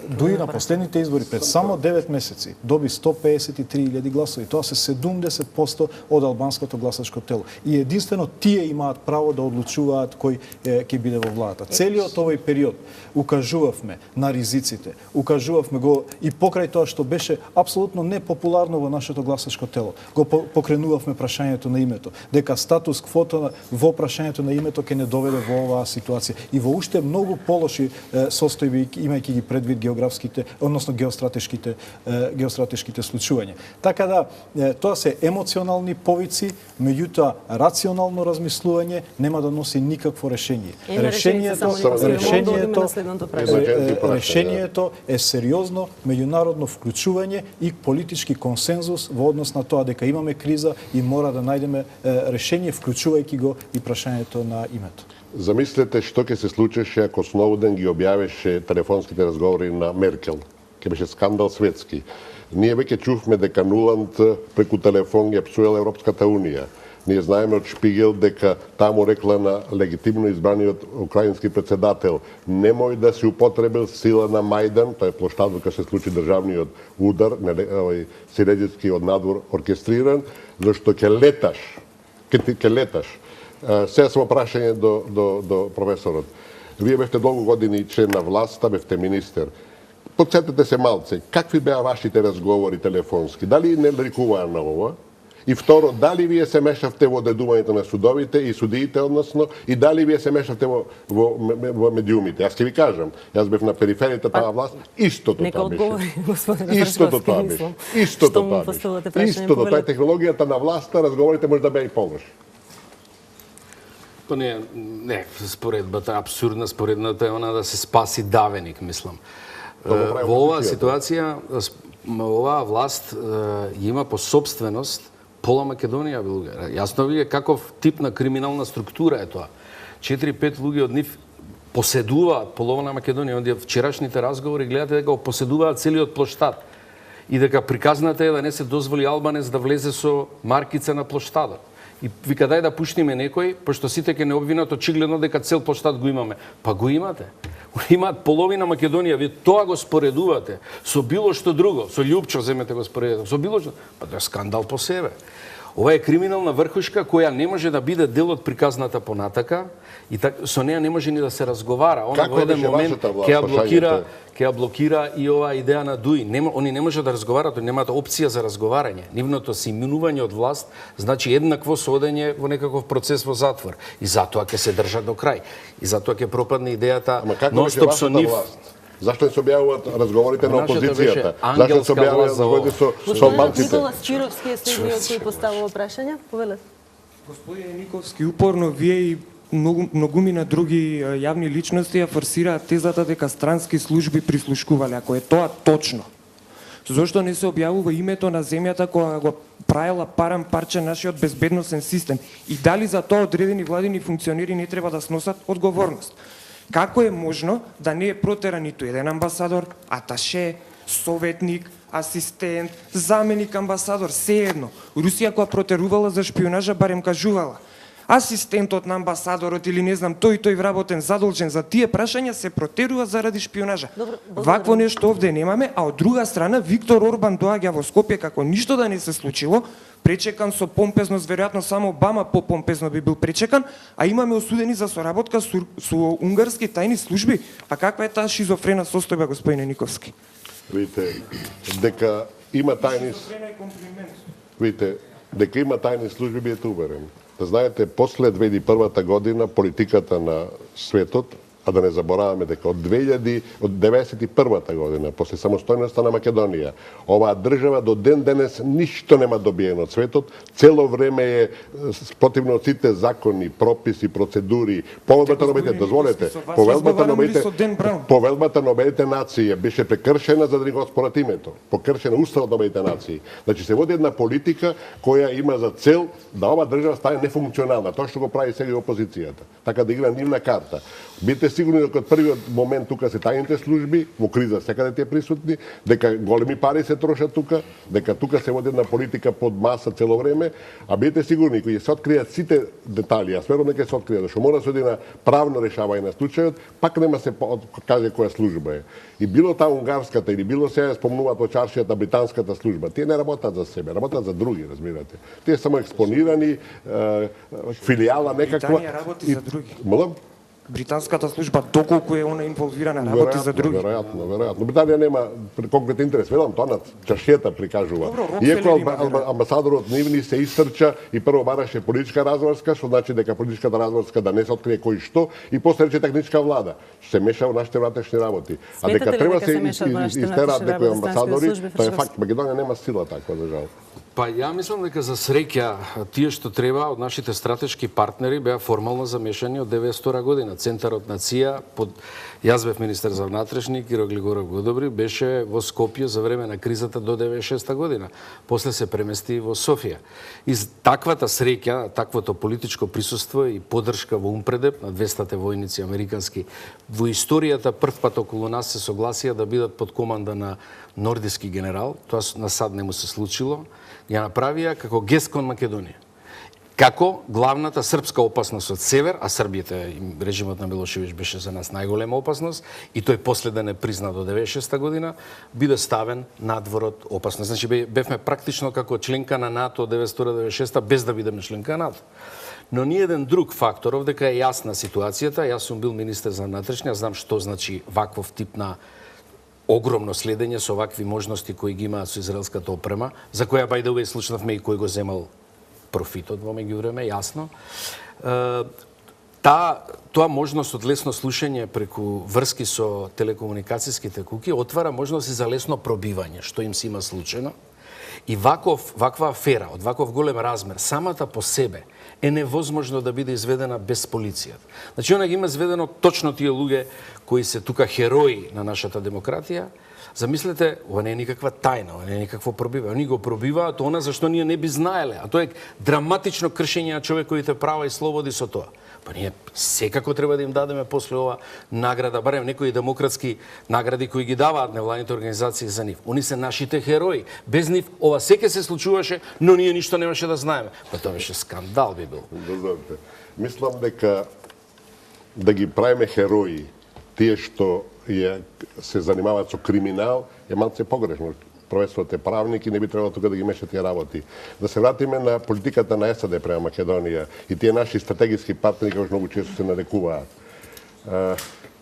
Дуи на последните избори пред само 9 месеци доби 153.000 гласови. Тоа се 70% од албанското гласачко тело. И единствено тие имаат право да одлучуваат кој ќе биде во владата. Целиот овој период укажувавме на ризиците, укажувавме го и покрај тоа што беше апсолутно непопуларно во нашето гласачко тело. Го покренувавме прашањето на името, дека статус квота во прашањето на името ќе не доведе во оваа ситуација и во уште многу полоши состојби, имајќи ги предвид географските, односно геостратешките случувања. Така да, тоа се емоционални повици, меѓутоа рационално размислување нема да носи никакво решение. Решението е сериозно меѓународно вклучување и политички консензус во однос на тоа дека имаме криза и мора да најдеме решение вклучувајќи го и прашањето на името. Замислете што ќе се случеше ако Сноуден ги објавеше телефонските разговори на Меркел. Ќе беше скандал светски. Ние веќе чувме дека Нуланд преку телефон ја псуела Европската Унија. Ние знаеме од Шпигел дека таму рекла на легитимно избраниот украински председател немој да се употребил сила на Мајдан, тоа е плоштадот кај се случи државниот удар, сиреđički од надвор оркестриран, зашто ќе леташ. Сега само прашање до професорот. Вие бевте долго години член на власта, бевте министер. Подсетете се малце, какви беа вашите разговори телефонски? Дали не нарекуваа на ова? И второ, дали вие се мешавте во одредувањето на судовите и судиите, односно, и дали вие се мешавте во медиумите? Јас ќе ви кажам, јас бев на периферијата таа власт, истото тоа беше. Истото тоа беше. Истото тоа беше. Истото тоа е технологијата на власта, разговорите може да беа и полоши. То не, споредбата е абсурдна, споредната е она да се спаси давеник, мислам. Во оваа ситуација, оваа власт има по собственост пола Македонија, Българија. Јасно ви е каков тип на криминална структура е тоа. 4-5 луѓе од нив поседуваат полова на Македонија. Онде вчерашните разговори гледате дека го поседуваат целиот плоштад. И дека приказната е да не се дозволи албанец да влезе со маркица на плоштадот. И вика дај да пуштиме некој, пошто сите ќе не обвинат очигледно дека цел плоштад го имаме. Па го имате. Имаат половина Македонија, вие тоа го споредувате со било што друго, со Љупчо земете го споредувате, со било што, па тоа е скандал по себе. Ова е криминална врхушка која не може да биде дел од приказната понатака и со неа не може ни да се разговара. Она во еден момент ќе ја блокира и оваа идеја на ДУИ. Они не може да разговараат, они немаат опција за разговарање. Нивното се иминување од власт значи еднакво соодење во некаков процес во затвор. И затоа ќе се држат до крај. И затоа ќе пропадне идејата нонстоп со нив. Зашто не се објавуваат разговорите на опозицијата? Зашто не се објавуваат разговорите со албанците? Никола Спировски е следниот кој поставува прашања. Повелете. Господине Никовски, упорно вие и многумина други јавни личности ја форсираат тезата дека странски служби прислушкувале, ако е тоа точно. Зошто не се објавува името на земјата која го правила парам парче нашиот безбедносен систем и дали за тоа одредени владини функционери не треба да сносат одговорност? Како е можно да не е протеран ниту еден амбасадор, аташе, советник, асистент, заменик амбасадор, сеедно. Русија која протерувала за шпионажа барем кажувала. Асистентот на амбасадорот или не знам тој вработен задолжен за тие прашања се протерува заради шпионажа. Вакво нешто овде немаме, а од друга страна Виктор Орбан доаѓа во Скопје како ништо да не се случило, пречекан со помпезност, веројатно само Обама попомпезно би бил пречекан, а имаме осудени за соработка со унгарски тајни служби. А каква е таа шизофрена состојба, господине Никовски? Видите, дека има тајни... Видите, дека има тајни служби, биете уверени. Да знаете, после 2001 година политиката на светот, а да не забораваме дека од 1991 година, после самостојноста на Македонија, оваа држава до ден денес ништо нема добиено од светот, цело време е спротивно од сите закони, прописи, процедури, повелбата на Обединетите, дозволете, повелбата на Обединетите нации беше прекршена за да ни го оспорат името, покршена уставот на Обединетите нации. Значи се води една политика која има за цел да оваа држава стане нефункционална, тоа што го прави сега опозицијата, така да игра нивна карта. Бидете сигурни дека од првиот момент тука се тајните служби, во криза секаде тие присутни, дека големи пари се трошат тука, дека тука се води една политика под маса цело време, а бидете сигурни кои се откријат сите детали, а верувам дека се откријат, што мора да се оди на правно решавање на случајот, пак нема се каже која служба е. И било таа унгарската или било сега спомнуваат во чаршијата британската служба, тие не работат за себе, работат за други, разбирате. Тие само експонирани, филијала некаква. Британија работи за други. Молам? Британската служба доколку е она инволвирана работи за други. Веројатно. Британија нема конкретен интерес. Велам тоа на чаршијата прикажува. Иако амбасадорот нивни се истрча и прво бараше политичка разврска, што значи дека политичката разврска да не се открие кој што и после рече техничка влада. Се меша во нашите внатрешни работи. А дека треба се истераат некои амбасадори, тоа е факт. Македонија нема сила таква за жал. Па ја мислам дека за среќа тие што треба од нашите стратешки партнери беа формално замешани од 92 година. Центарот на ЦИА под јас бев министер за внатрешни, Киро Глигоров го одобри, беше во Скопје за време на кризата до 96 година. После се премести во Софија. И таквата среќа, таквото политичко присуство и поддршка во Умпредеп на 200 војници американски во историјата прв пат околу нас се согласија да бидат под команда на нордиски генерал, тоа на САД не му се случило, ја направија како гест кон Македонија. како главната српска опасност од север, а Србијата, режимот на Милошевиќ беше за нас најголема опасност, и тој после да не призна до 96 година, биде ставен надвор од опасност. Значи, бевме практично како членка на НАТО од 1996 без да бидеме членка на НАТО. Но ни еден друг фактор, овдека е јасна ситуацијата, јас сум бил министер за внатрешни, знам што значи ваквов тип на огромно следење со вакви можности кои ги имаат со израелската опрема, за која by the way слушнавме и кој го земал профитот во меѓувреме, јасно. Тоа можност од лесно слушање преку врски со телекомуникацијските куки отвара можност и за лесно пробивање, што им се има случајно. И ваква афера, од ваков голем размер, самата по себе е невозможно да биде изведена без полицијата. Значи, она ги има изведено точно тие луѓе кои се тука херои на нашата демократија. Замислете, ова не е никаква тајна, ова не е никакво пробивање. Они го пробиваат она за што ние не би знаеле, а тоа е драматично кршење на човековите права и слободи со тоа. Па ние секако треба да им дадеме после ова награда, барем некои демократски награди кои ги даваат невладните организации за нив. Они се нашите херои. Без нив ова секе се случуваше, но ние ништо немаше да знаеме. Па тоа беше скандал би бил. Дозволите. Мислам дека да ги правиме херои тие што се занимаваат со криминал е малце погрешно. Професорот е правник и не би требало тука да ги меша тие работи. Да се вратиме на политиката на САД према Македонија и тие наши стратегиски партнери кои многу често се нарекуваат.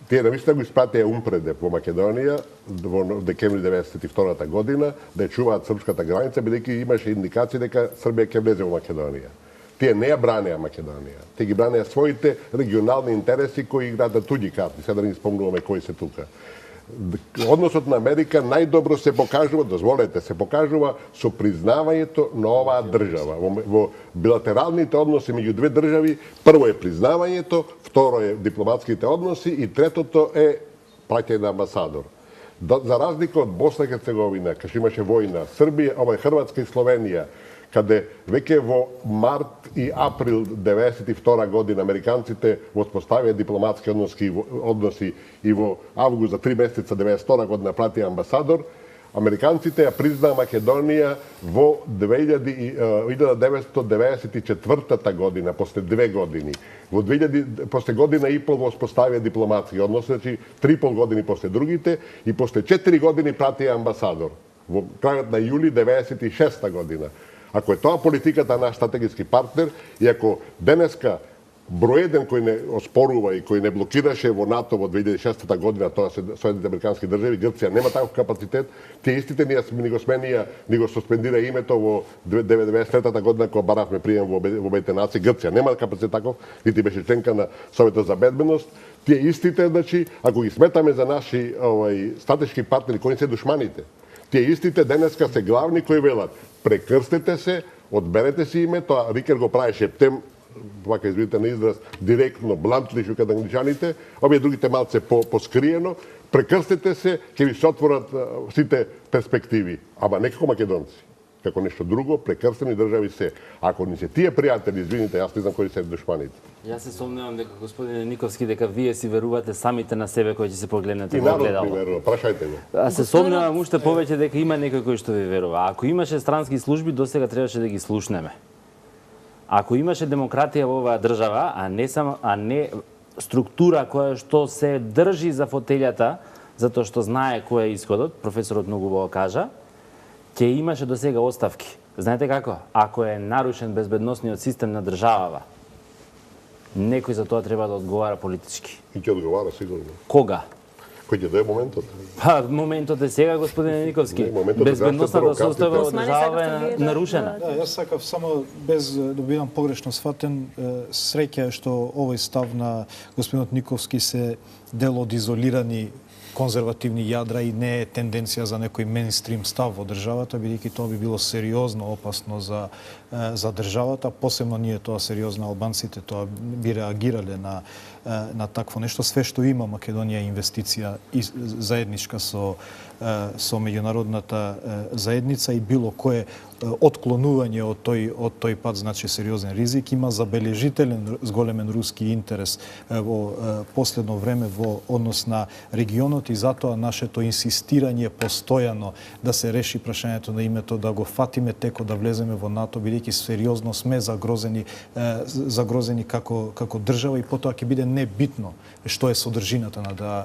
Тие навистина го испратија Умпредеп во Македонија во декември 1992 година да ја чуваат српската граница, бидејќи имаше индикации дека Србија ќе влезе во Македонија. Тие не ја бранеа Македонија. Тие ги бранеа своите регионални интереси кои играат на туѓи карти. Сега да не спомнуваме кои се тука. Односот на Америка најдобро се покажува, дозволете, се покажува со признавањето на оваа држава. Во билатералните односи меѓу две држави, прво е признавањето, второ е дипломатските односи и третото е праќање на амбасадор. За разлика од Босна и Херцеговина, кај што имаше војна, Србија, Хрватска и Словенија, каде веќе во март и април 1992 година американците воспоставија дипломатски односи и во август за 3 месеца 1992 година пратија амбасадор, американците ја признаа Македонија во 1994 година, после 2 години. После година и пол воспоставија дипломатски односи, значи 3,5 години после другите и после 4 години пратија амбасадор. Во крајот на јули 1996 година. Ако е тоа политиката на наш стратегиски партнер и ако денеска број еден кој не оспорува и кој не блокираше во НАТО во 2006 година, тоа се Соединените американски држави, Грција нема таков капацитет, тие истите ни го сменија, ни го суспендира името во 1993 година кога баравме прием во Обединетите нации, Грција нема капацитет таков, нити беше членка на Советот за безбедност. Тие истите, значи, ако ги сметаме за наши стратешки партнери, кои се душманите, тие истите денеска се главни кои велат прекрстете се, одберете си име, тоа Рикер го правеше птем, вака извините на израз, директно, блантли што каде англичаните, овие другите малце поскриено, прекрстете се, ќе ви се отворат сите перспективи, ама не како македонци, како нешто друго, прекрстени држави се. Ако ни се тие пријатели, извините, јас не знам кои се душманите. Јас се сомневам дека господине Никовски дека вие си верувате самите на себе кои ќе се погледнете во огледало. И народ ми верува, прашајте го. А се сомневам уште повеќе дека има некој кој што ви верува. Ако имаше странски служби, досега требаше да ги слушнеме. Ако имаше демократија во оваа држава, а не структура која што се држи за фотелјата, затоа што знае кој е исходот, професорот многу го кажа, ќе имаше досега оставки. Знаете како? Ако е нарушен безбедносниот систем на државава, некој за тоа треба да одговара политички. И ќе одговара сигурно. Кога? Кој ќе дое моментот? Па, моментот е сега, господине Никовски. Безбедносната состојба од држава е нарушена. Да, јас сакав само без да бидам погрешно сватен, среќа е што овој став на господинот Никовски се дел од изолирани конзервативни јадра и не е тенденција за некој мейнстрим став во државата, бидејќи тоа би било сериозно опасно за државата, посебно ние тоа сериозно албанците тоа би реагирале на такво нешто. Све што има Македонија инвестиција и заедничка со меѓународната заедница и било кое отклонување од тој пат значи сериозен ризик. Има забележителен зголемен руски интерес во последно време во однос на регионот и затоа нашето инсистирање постојано да се реши прашањето на името, да го фатиме теко да влеземе во НАТО, бидејќи веќе сериозно сме загрозени како држава и потоа ќе биде небитно што е содржината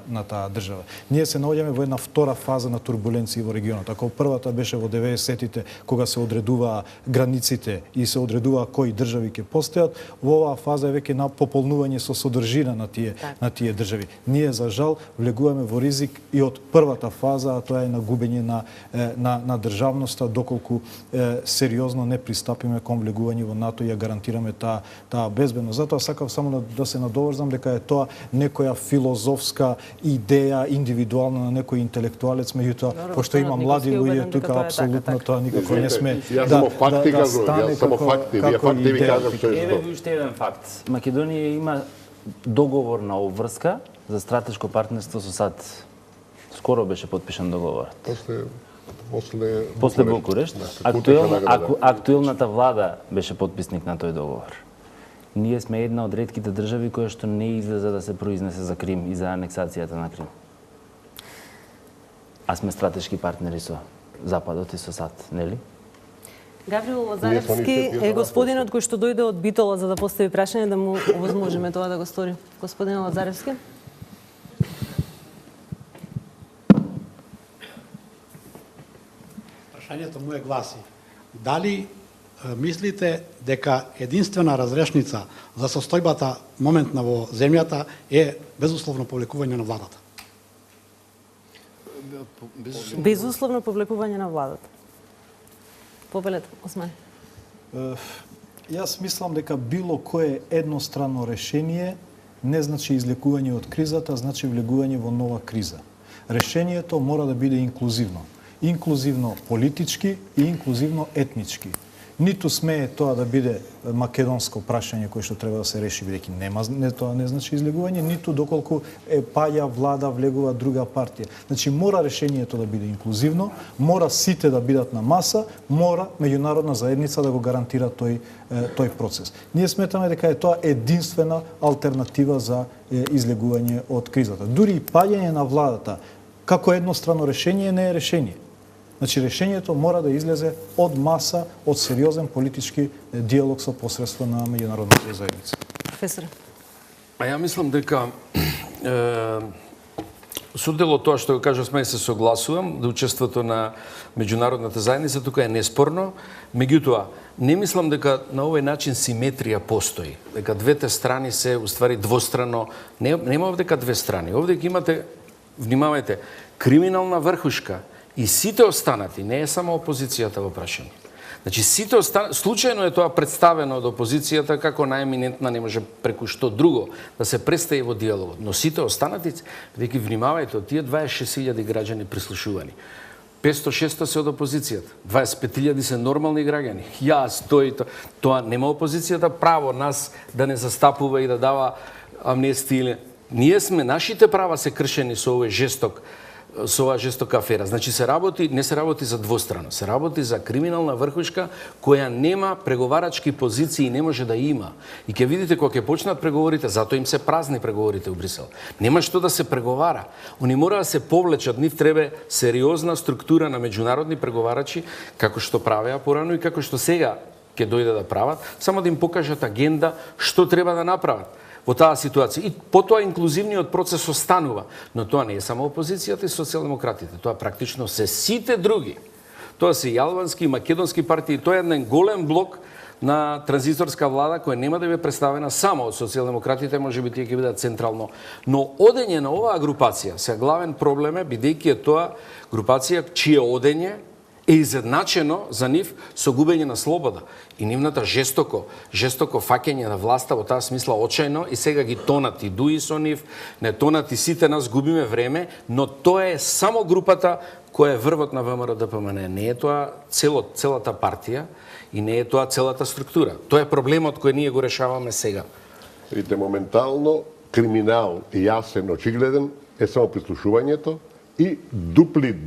на таа држава. Ние се наоѓаме во една втора фаза на турбуленции во регионот. Ако првата беше во 90-тите кога се одредуваа границите и се одредуваа кои држави ќе постојат, во оваа фаза е веќе на пополнување со содржина на тие држави. Ние за жал влегуваме во ризик и од првата фаза, а тоа е на губење на државноста доколку сериозно не пристапиме кон влегување во НАТО и ја гарантираме таа безбедност. Затоа сакам само да се надоврзам дека е тоа некоја филозофска идеја индивидуална на некој интелектуалец, меѓутоа пошто има млади луѓе тука апсолутно тоа никако не сме да стане како идеја. Еве ви уште еден факт. Македонија има договор на обврска за стратешко партнерство со САД. Скоро беше подпишан договорот. После Букурешт. Актуелната влада беше подписник на тој договор. Ние сме една од ретките држави која што не излезе да се произнесе за Крим и за анексацијата на Крим. А сме стратешки партнери со Западот и со САД, нели? Гаврил Лазаревски е господинот кој што дојде од Битола за да постави прашање, да му овозможиме тоа да го стори. Господин Лазаревски. Прашањето му гласи: дали мислите дека единствена разрешница за состојбата моментна во земјата е безусловно повлекување на владата? Безусловно повлекување на владата. Повелете, Осман. Јас мислам дека било кое едностранно решение не значи излекување од кризата, значи влегување во нова криза. Решението мора да биде инклузивно. Инклузивно политички и инклузивно етнички. Ниту смее тоа да биде македонско прашање кое што треба да се реши, бидејќи тоа не значи излегување, ниту доколку паја влада влегува друга партија. Значи мора решението да биде инклузивно, мора сите да бидат на маса, мора меѓународна заедница да го гарантира тој процес. Ние сметаме дека е тоа единствена алтернатива за излегување од кризата. Дури и паѓање на владата како едностранно решение не е решение. Значи, решението мора да излезе од маса, од сериозен политички диалог со посредство на меѓународната заедница. Професор. А ја мислам дека со дело тоа што го кажав, сме се согласувам, да учеството на меѓународната заедница тука е неспорно, меѓутоа не мислам дека на овој начин симетрија постои, дека двете страни се уствари двострано, нема овдека две страни. Овде имате, внимавајте, криминална врхушка и сите останати, не е само опозицијата во прашање. Значи, сите останати, случајно е тоа представено од опозицијата како најеминентна, не може преку што друго да се представи во диалогот. Но сите останати, веќе внимавајте, од тие 26.000 граѓани прислушувани, 500-600 се од опозицијата, 25.000 се нормални граѓани. Јас, тоа нема опозицијата право нас да не застапува и да дава амнестија. Ние сме, нашите права се кршени со овој жестока афера. Значи не се работи за двострано, се работи за криминална врхушка која нема преговарачки позиции и не може да има. И ќе видите кога ќе почнат преговорите, затоа им се празни преговорите у Брисел. Нема што да се преговара. Они мора да се повлечат, нив треба сериозна структура на меѓународни преговарачи, како што правеа порано и како што сега ќе дојде да прават, само да им покажат агенда што треба да направат во таа ситуација. И потоа инклузивниот процес останува. Но тоа не е само опозицијата и социјалдемократите. Тоа практично се сите други. Тоа се и албански и македонски партии. Тоа е еден голем блок на транзиторска влада која нема да биде представена само од социјалдемократите, може би тие ќе бидат централно. Но одење на оваа групација, се главен проблем е бидејќи е тоа групација чие одење е изедначено за нив со губење на слобода. И нивната жестоко фаќање на власта во таа смисла очајно и сега ги тонат и дуи со нив, не тонат и сите нас губиме време, но тоа е само групата која е врвот на ВМРО-ДПМН. Не е тоа целата партија и не е тоа целата структура. Тоа е проблемот кој ние го решаваме сега. Видите, моментално криминал јасен, очигледен е само прислушувањето и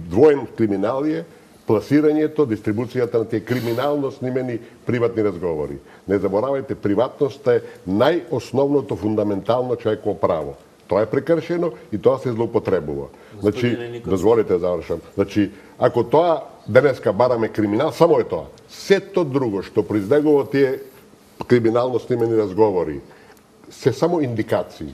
двоен криминал е пласирањето, дистрибуцијата на тие криминално снимени приватни разговори. Не заборавајте, приватноста е најосновното фундаментално човеково право. Тоа е прекршено и тоа се злоупотребува. Значи, дозволите да завршам. Значи, ако тоа денеска бараме криминал, само е тоа. Сето друго што произлегува од тие криминално снимени разговори се само индикации.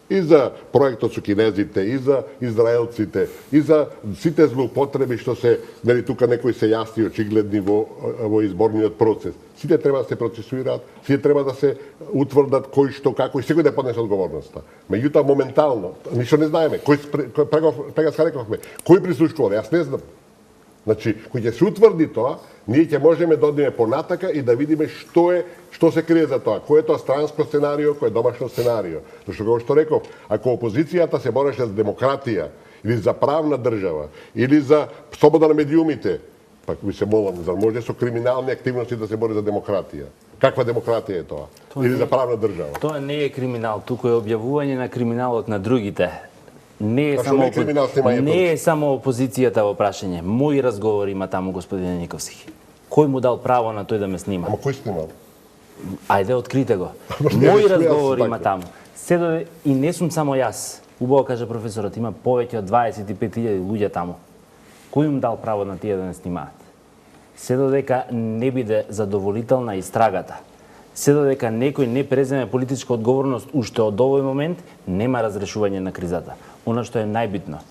И за проектот со кинезите, и за израелците, и за сите злоупотреби што се, нели тука некои се јасни и очигледни во изборниот процес. Сите треба да се процесуираат, сите треба да се утврдат кој што како и секој да поднесе одговорноста. Меѓутоа моментално, ништо не знаеме, прега рековме, кој присуствувал, јас не знам. Значи, кој ќе се утврди тоа, ние ќе можеме да одиме понатака и да видиме што се крие за тоа. Кој е тоа странско сценарио, кој е домашно сценарио. Зашто како што реков, ако опозицијата се бореше за демократија или за правна држава или за слобода на медиумите, пак ви се молам, за може со криминални активности да се бори за демократија. Каква демократија е тоа? Или за правна држава? Тоа не е криминал, туку е објавување на криминалот на другите. Не е само опозицијата во прашање. Мои разговори има таму, господин Никовски. Кој му дал право на тој да ме снима? Ама кој снимал? Ајде, открите го. Мои разговори има таму. И не сум само јас. Убаво кажа професорот, има повеќе од 25.000 луѓе таму. Кој им дал право на тие да не снимаат? Се додека не биде задоволителна истрагата, се додека некој не преземе политичка одговорност уште од овој момент, нема разрешување на кризата. Она што е најбитно.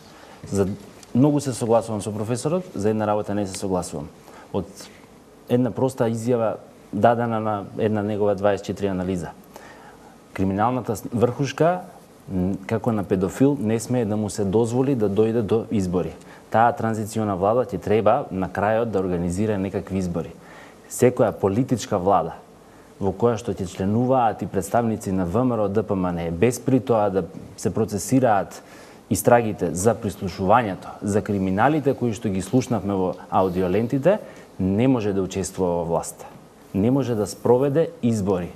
Многу се согласувам со професорот, за една работа не се согласувам. Од една проста изјава дадена на една негова 24 анализа. Криминалната врхушка, како на педофил, не смее да му се дозволи да дојде до избори. Таа транзициона влада ќе треба на крајот да организира некакви избори. Секоја политичка влада во која што ќе членуваат и представници на ВМРО, ДПМН, без при тоа да се процесираат истрагите за прислушувањето, за криминалите кои што ги слушнавме во аудиолентите, не може да учествува во власта. Не може да спроведе избори,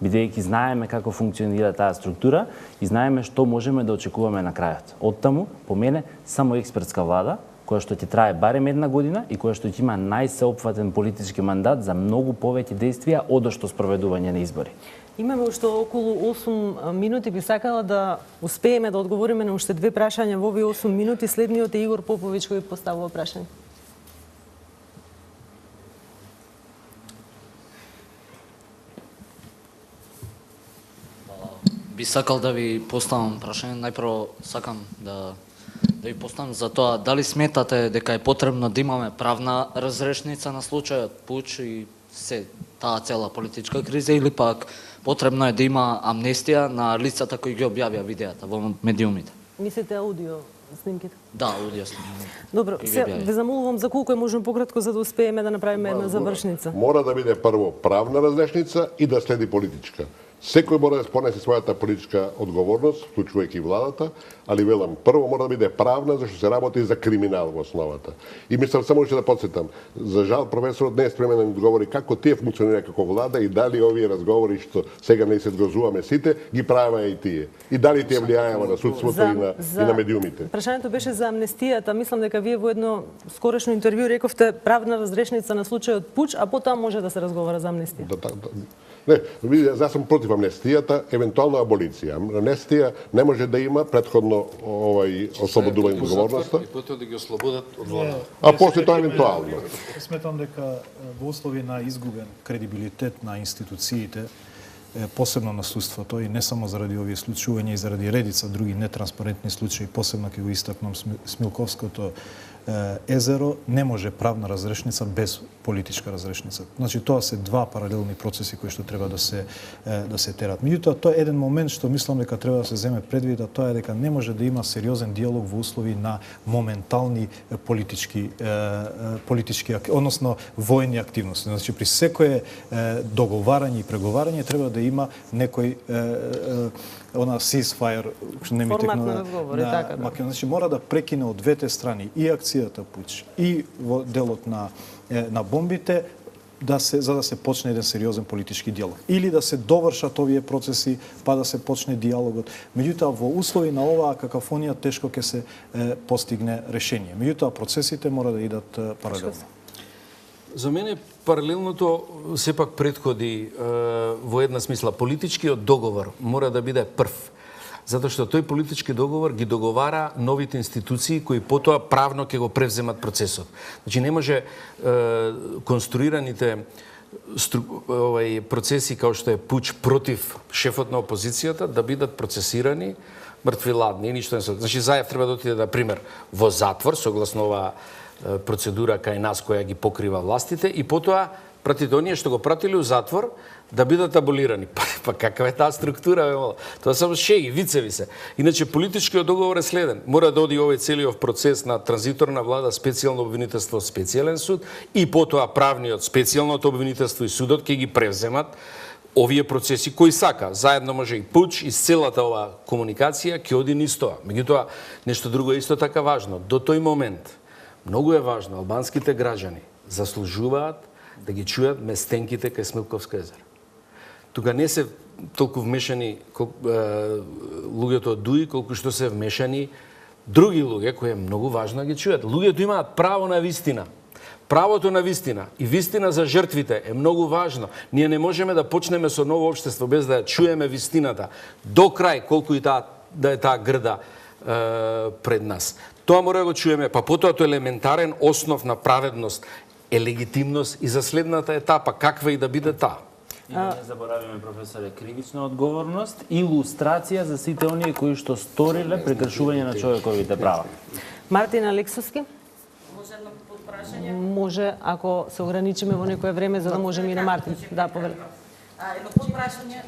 бидејќи знаеме како функционира таа структура и знаеме што можеме да очекуваме на крајот. Оттаму, по мене, само експертска влада, која што ќе трае барем една година и која што ќе има најсеопфатен политички мандат за многу повеќе действија одошто спроведување на избори. Имаме уште околу 8 минути, би сакала да успееме да одговориме на уште две прашања во овие 8 минути. Следниот е Игор Поповиќ кој поставува прашање. Би сакал да ви поставам прашање. Најпрво сакам да ви поставам за тоа дали сметате дека е потребно да имаме правна разрешница на случајот Пуч и таа цела политичка криза или пак потребно е да има амнестија на лицата кои ги објавија видеата во медиумите? Мислите аудио снимките? Да, аудио снимките. Добро, се ве замолувам за колку е можно пократко за да успееме да направиме една завршница. Мора да биде прво правна разрешница и да следи политичка. Секој мора да понесе својата политичка одговорност, вклучувајќи владата, али велам, прво мора да биде правна, зашто се работи за криминал во основата. И мислам само уште да подсетам, за жал професорот не е спремен да ми одговори како тие функционира како влада и дали овие разговори што сега не се згрозуваме сите, ги правиме и тие. И дали тие влијаева на судството и на медиумите. Прашањето беше за амнестијата. Мислам дека вие во едно скорешно интервју рековте правна разрешница на случајот Пуч, а потоа може да се разговара за амнестија. Не, јас сум против амнестијата, евентуално аболиција. Амнестија не може да има претходно ослободување од одговорноста. И потоа да ги ослободат од влада. А после тоа евентуално. Сметам дека во услови на изгубен кредибилитет на институциите, посебно на судството и не само заради овие случувања и заради редица други нетранспарентни случаи, посебно ќе го истакнам Смилковското езеро, не може правна разрешница без политичка разрешница. Значи тоа се два паралелни процеси кои што треба да се терат. Меѓутоа тоа е еден момент што мислам дека треба да се земе предвид, а тоа е дека не може да има сериозен диалог во услови на моментални политички односно војни активности. Значи при секое договарање и преговарање треба да има некој ceasefire, што не ми текна на Македонија. Значи мора да прекине од двете страни и акцијата Пуч и во делот на бомбите за да се почне еден сериозен политички диалог. Или да се довршат овие процеси, па да се почне диалогот. Меѓутоа, во услови на оваа какафонија тешко ќе се постигне решение. Меѓутоа, процесите мора да идат паралелно. За мене паралелното сепак претходи во една смисла. Политичкиот договор мора да биде прв. Затоа што тој политички договор ги договара новите институции кои потоа правно ќе го превземат процесот. Значи не може конструираните процеси kao што е пуч против шефот на опозицијата да бидат процесирани мртви ладни, ништо не се. Значи Заев треба да отиде, на пример, во затвор согласно оваа процедура кај нас која ги покрива властите и потоа пратите оние што го пратили у затвор да бидат аболирани. Па каква е таа структура, бе, мала? Тоа само шеги, вицеви се. Иначе политичкиот договор е следен. Мора да оди овој целиот процес на транзиторна влада, специјално обвинителство, специјален суд и потоа правниот, специјалното обвинителство и судот ќе ги превземат овие процеси кои сака. Заедно може и пуч и целата оваа комуникација ќе оди низ тоа. Меѓутоа, нешто друго е исто така важно. До тој момент, многу е важно, албанските граѓани заслужуваат да ги чујат местенките кај Смилковско езеро. Тука не се толку вмешани луѓето од ДУИ, колку што се вмешани други луѓе кои е многу важно да ги чујат. Луѓето имаат право на вистина. Правото на вистина и вистина за жртвите е многу важно. Ние не можеме да почнеме со ново општество без да ја чуеме вистината до крај, колку и да е таа грда пред нас. Тоа мора да го чуеме, па потоа тоа елементарен основ на праведност е легитимност и за следната етапа, каква и да биде таа. И да не заборавиме, професоре, кривична одговорност и илустрација за сите оние кои што сториле прекршување на човековите права. Мартин Алексовски? Може, ако се ограничиме во некое време, за да можеме и на Мартин. Да, повели. Едно подпрашање.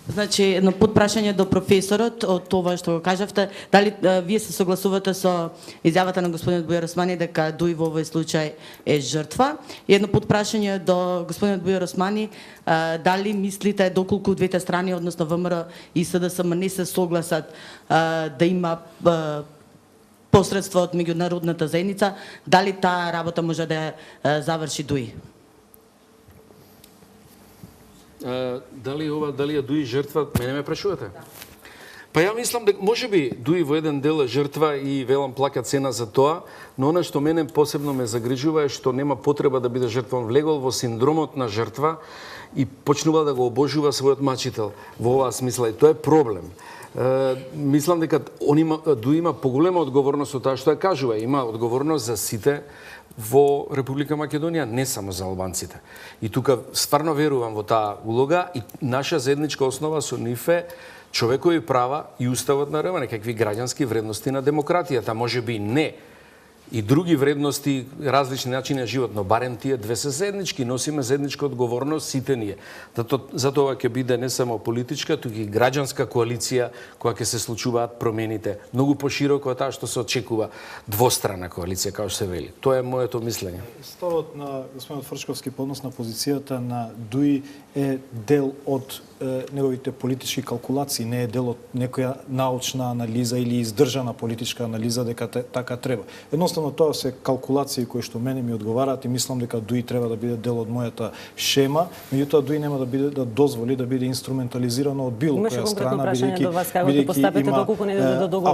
Значи, едно подпрашање до професорот од тоа што го кажавте. Дали вие се согласувате со изјавата на господинот Бујар Османи дека ДУИ во овој случај е жртва? И едно подпрашање до господинот Бујар Османи, дали мислите доколку двете страни, односно ВМРО и СДСМ не се согласат да има посредство од меѓународната заедница, дали таа работа може да заврши ДУИ? Дали ја ДУИ жртва, мене ме прашувате? Да. Па ја мислам дека можеби ДУИ во еден дел е жртва и велам плака цена за тоа, но она што мене посебно ме загрижува е што нема потреба да биде жртва. Он влегол во синдромот на жртва и почнува да го обожува својот мачител во оваа смисла и тоа е проблем. Мислам дека ДУИ има поголема одговорност од тоа што ја кажува. Има одговорност за сите во Република Македонија, не само за албанците. И тука стварно верувам во таа улога и наша заедничка основа со нив е човекови права и уставот на РВ, некакви граѓански вредности на демократијата, можеби не и други вредности, различни начини на живот, но барем тие две се заеднички, носиме заедничка одговорност сите ние. Затоа ќе биде не само политичка, туку и граѓанска коалиција која ќе се случуваат промените. Многу пошироко од таа што се очекува двострана коалиција, како што се вели. Тоа е моето мислење. Ставот на господинот Фрчковски по однос на позицијата на ДУИ е дел од неговите политички калкулации, не е дел од некоја научна анализа или издржана политичка анализа дека така треба. Едноставно тоа се калкулации кои што мене ми одговараат и мислам дека ДУИ треба да биде дел од мојата шема, меѓутоа ДУИ нема да дозволи да биде инструментализирано од било која страна, бидејќи има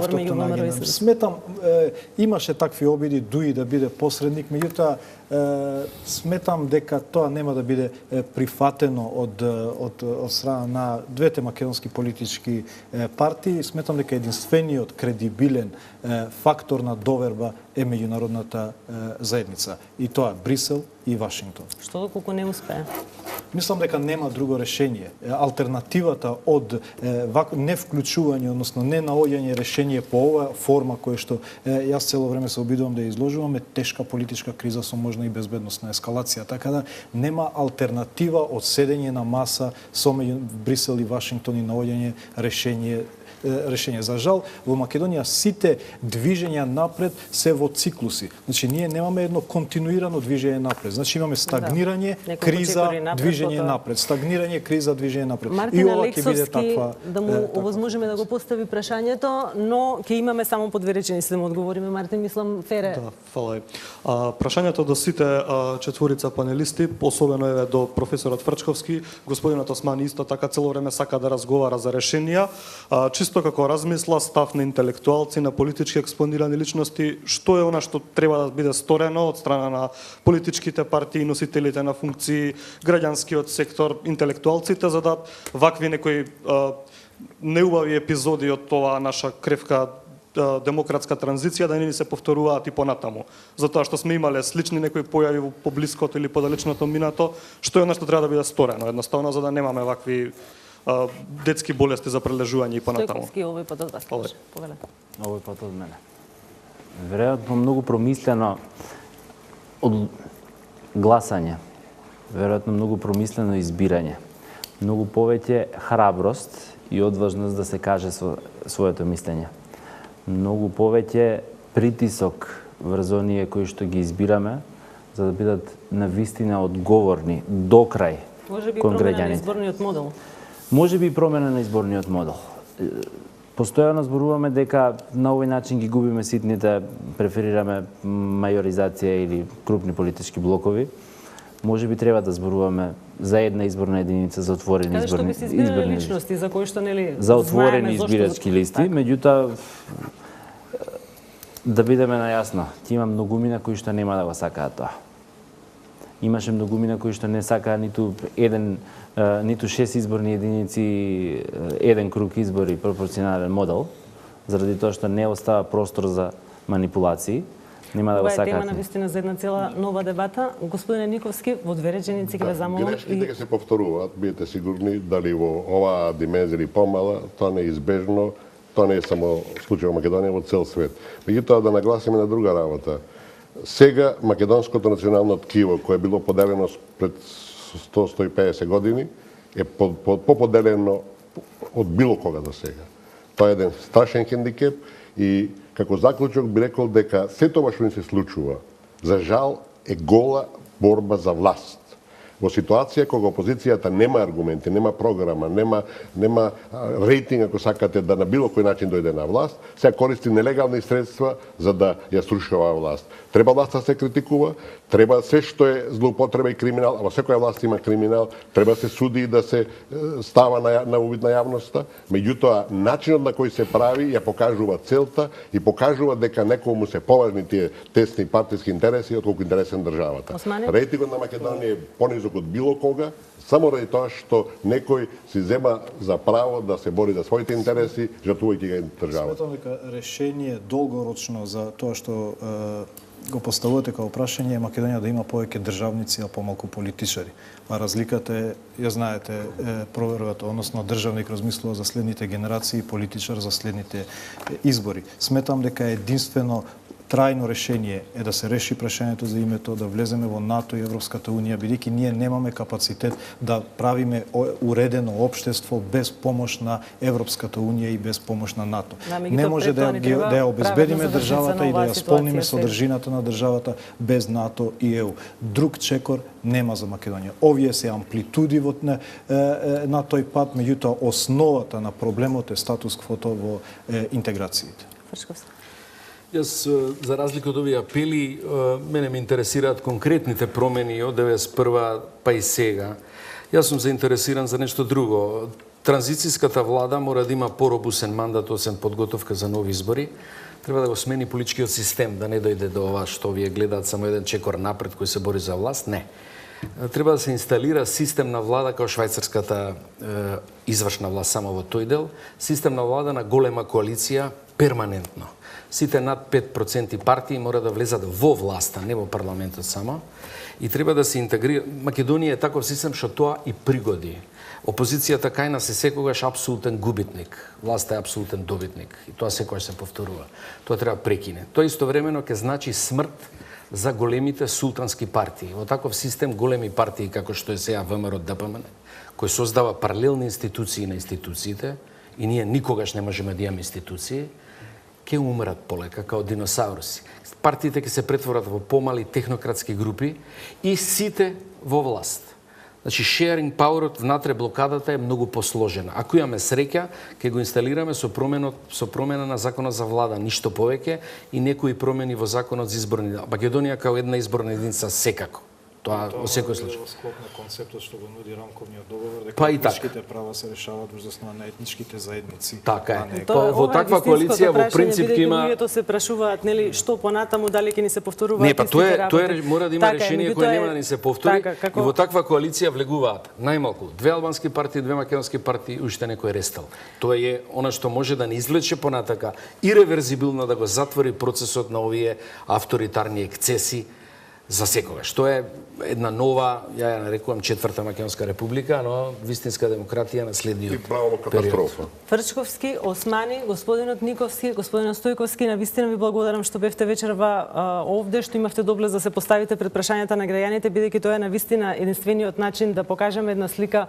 автономија. Сметам имаше такви обиди ДУИ да биде посредник, меѓутоа сметам дека тоа нема да биде прифатено од страна на двете македонски политички партии. Сметам дека единствениот кредибилен фактор на доверба е меѓународната заедница. И тоа Брисел и Вашингтон. Што доколку не успее? Мислам дека нема друго решение. Алтернативата од невклучување, односно не наоѓање решение по ова форма која што јас цело време се обидувам да ја изложувам е тешка политичка криза со можна и безбедносна ескалација. Така да нема алтернатива од седење на маса со Брисел и Вашингтон и наоѓање решение. За жал, во Македонија сите движења напред се во циклуси. Значи, ние немаме едно континуирано движење напред. Значи, имаме стагнирање, криза, движење напред. Стагнирање, криза, движење напред. Мартин Алексовски, да му овозможиме да го постави прашањето, но ќе имаме само по две реченици да му одговориме. Мартин, мислам, фере. Да, фала. Прашањето до сите четворица панелисти, особено еве до професорот Фрчковски, господинот Османи исто така цело време сака да разговара за решенија. Чисто како размисла, став на интелектуалци, на политички експонирани личности, што е она што треба да биде сторено од страна на политичките партии, носителите на функции, граѓанскиот сектор, интелектуалците, за да вакви некои неубави епизоди од тоа наша кревка демократска транзиција да не ни се повторуваат и понатаму. Затоа што сме имале слични некои појави во поблиското или подалечното минато, што е она што треба да биде сторено, едноставно за да немаме вакви детски болести за прележување и понатаму. Стојковски, овој пат од вас. Повелете. Овој пат од мене. Веројатно многу промислено од гласање. Веројатно многу промислено избирање. Многу повеќе храброст и одважност да се каже своето мислење. Многу повеќе притисок врз оние кои што ги избираме, за да бидат навистина одговорни до крај кон граѓаните. Може би промена на изборниот модел? Може би промена на изборниот модел. Постојано зборуваме дека на овој начин ги губиме ситните, преферираме мајоризација или крупни политички блокови. Може би треба да зборуваме за една изборна единица, за отворени изборни листи. Каде што би се избирале личности за кои што нели за отворени избирачки листи, меѓутоа да бидеме најасно, ќе има многумина кои што нема да го сакаат тоа. Имаше многумина кои што не сакаа ниту 6 изборни единици, еден круг избори, пропорционален модел, заради тоа што не остава простор за манипулации. Нема да го сакаат. Ова е тема на вистина за една цела нова дебата. Господине Никовски, во две реченици ќе ве замолам. Грешките ќе се повторуваат, бидете сигурни, дали во оваа димензија или помала, тоа неизбежно, тоа не е само случај во Македонија, во цел свет. Меѓутоа да нагласиме на друга работа. Сега македонското национално ткиво, кое било поделено пред 100-150 години, е поподелено од било кога до сега. Тоа е еден страшен хендикеп и како заклучок би рекол дека се тоа што ни се случува, за жал е гола борба за власт. Во ситуација кога опозицијата нема аргументи, нема програма, нема рейтинг, ако сакате, да на било кој начин дојде на власт, се користи нелегални средства за да ја сруши оваа власт. Треба власта се критикува, треба се што е злоупотреба и криминал, а во секоја власт има криминал, треба се суди и да се става на увид на јавноста, меѓутоа начинот на кој се прави ја покажува целта и покажува дека некому се поважни тие тесни партиски интереси отколку интересен државата. Рейтингот на Македонија е понизок од било кога, само ради тоа што некој си зема за право да се бори за своите интереси, жртвувајќи ги државата. Сметам дека решение долгорочно за тоа што го поставувате како прашање е Македонија да има повеќе државници, а помалку политичари. А разликата е, ја знаете, проверувате, односно државник размислува за следните генерации, политичар за следните избори. Сметам дека единствено трајно решение е да се реши прашањето за името, да влеземе во НАТО и Европската Унија, бидејќи ние немаме капацитет да правиме уредено општество без помош на Европската Унија и без помош на НАТО. Не може да ја обезбедиме државата и да ја сполниме содржината на државата без НАТО и ЕУ. Друг чекор нема за Македонија. Овие се амплитуди на тој пат, меѓутоа основата на проблемот е статус-квото во интеграциите. Јас, за разлика од овие апели, мене ме интересираат конкретните промени од 91 па и сега. Јас сум заинтересиран за нешто друго. Транзицијската влада мора да има поробусен мандат, освен подготовка за нови избори. Треба да го смени политичкиот систем, да не дојде до ова што вие гледаат само еден чекор напред кој се бори за власт. Не. Треба да се инсталира систем на влада како швајцарската извршна власт само во тој дел, систем на влада на голема коалиција перманентно. Сите над 5% партии мора да влезат во власта, не во парламентот само. И треба да се интегрира. Македонија е таков систем што тоа и пригоди. Опозицијата кај нас е секогаш апсолутен губитник. Власта е апсолутен добитник. И тоа секогаш се повторува. Тоа треба прекине. Тоа истовремено ќе значи смрт за големите султански партии. Во таков систем големи партии како што е сега ВМРО ДПМН, кој создава паралелни институции на институциите, и ние никогаш не можеме да имаме институции, ќе умрат полека, као диносауруси. Партиите ќе се претворат во помали технократски групи и сите во власт. Значи, sharing power внатре блокадата е многу посложена. Ако имаме среќа, ќе го инсталираме со промена на законот за влада, ништо повеќе, и некои промени во законот за изборни. Македонија као една изборна единица секако. Тоа во секој случај. Во склоп на концептот што го нуди рамковниот договор, дека Па и така. етничките права се решаваат во основа на етничките заедници. Така е. Тоа Во таква коалиција во принцип ќе има луѓето се прашуваат нели што понатаму дали ќе ни се повторуваат. Не, па тоа мора да има така, решение кое нема да ни се повтори. И во таква коалиција влегуваат најмалку две албански партии, две македонски партии, уште некој рестал. Тоа е она што може да не извлече понатака иреверзибилно да го затвори процесот на овие авторитарни ексцеси за секогаш. Тоа е една нова, ја нарекувам четврта македонска република, но вистинска демократија на следниот катастрофа. Фрчковски, Османи, господинот Никовски, господинот Стојковски, навистина ви благодарам што бевте вечерва овде, што имавте доблест да се поставите пред прашањата на граѓаните, бидејќи тоа е навистина единствениот начин да покажеме една слика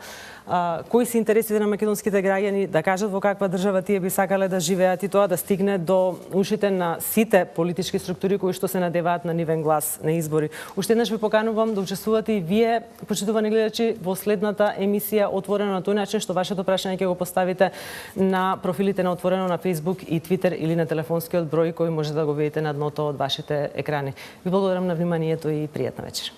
кои се интересите на македонските граѓани, да кажат во каква држава тие би сакале да живеат и тоа да стигне до ушите на сите политички структури кои што се надеваат на нивен глас на избори. Уште еднаш ви поканувам да учествувате и вие, почитувани гледачи, во следната емисија Отворено на тој начин што вашето прашање ќе го поставите на профилите на Отворено на Facebook и Twitter или на телефонскиот број кој може да го видите на дното од вашите екрани. Ви благодарам на вниманието и пријатна вечер.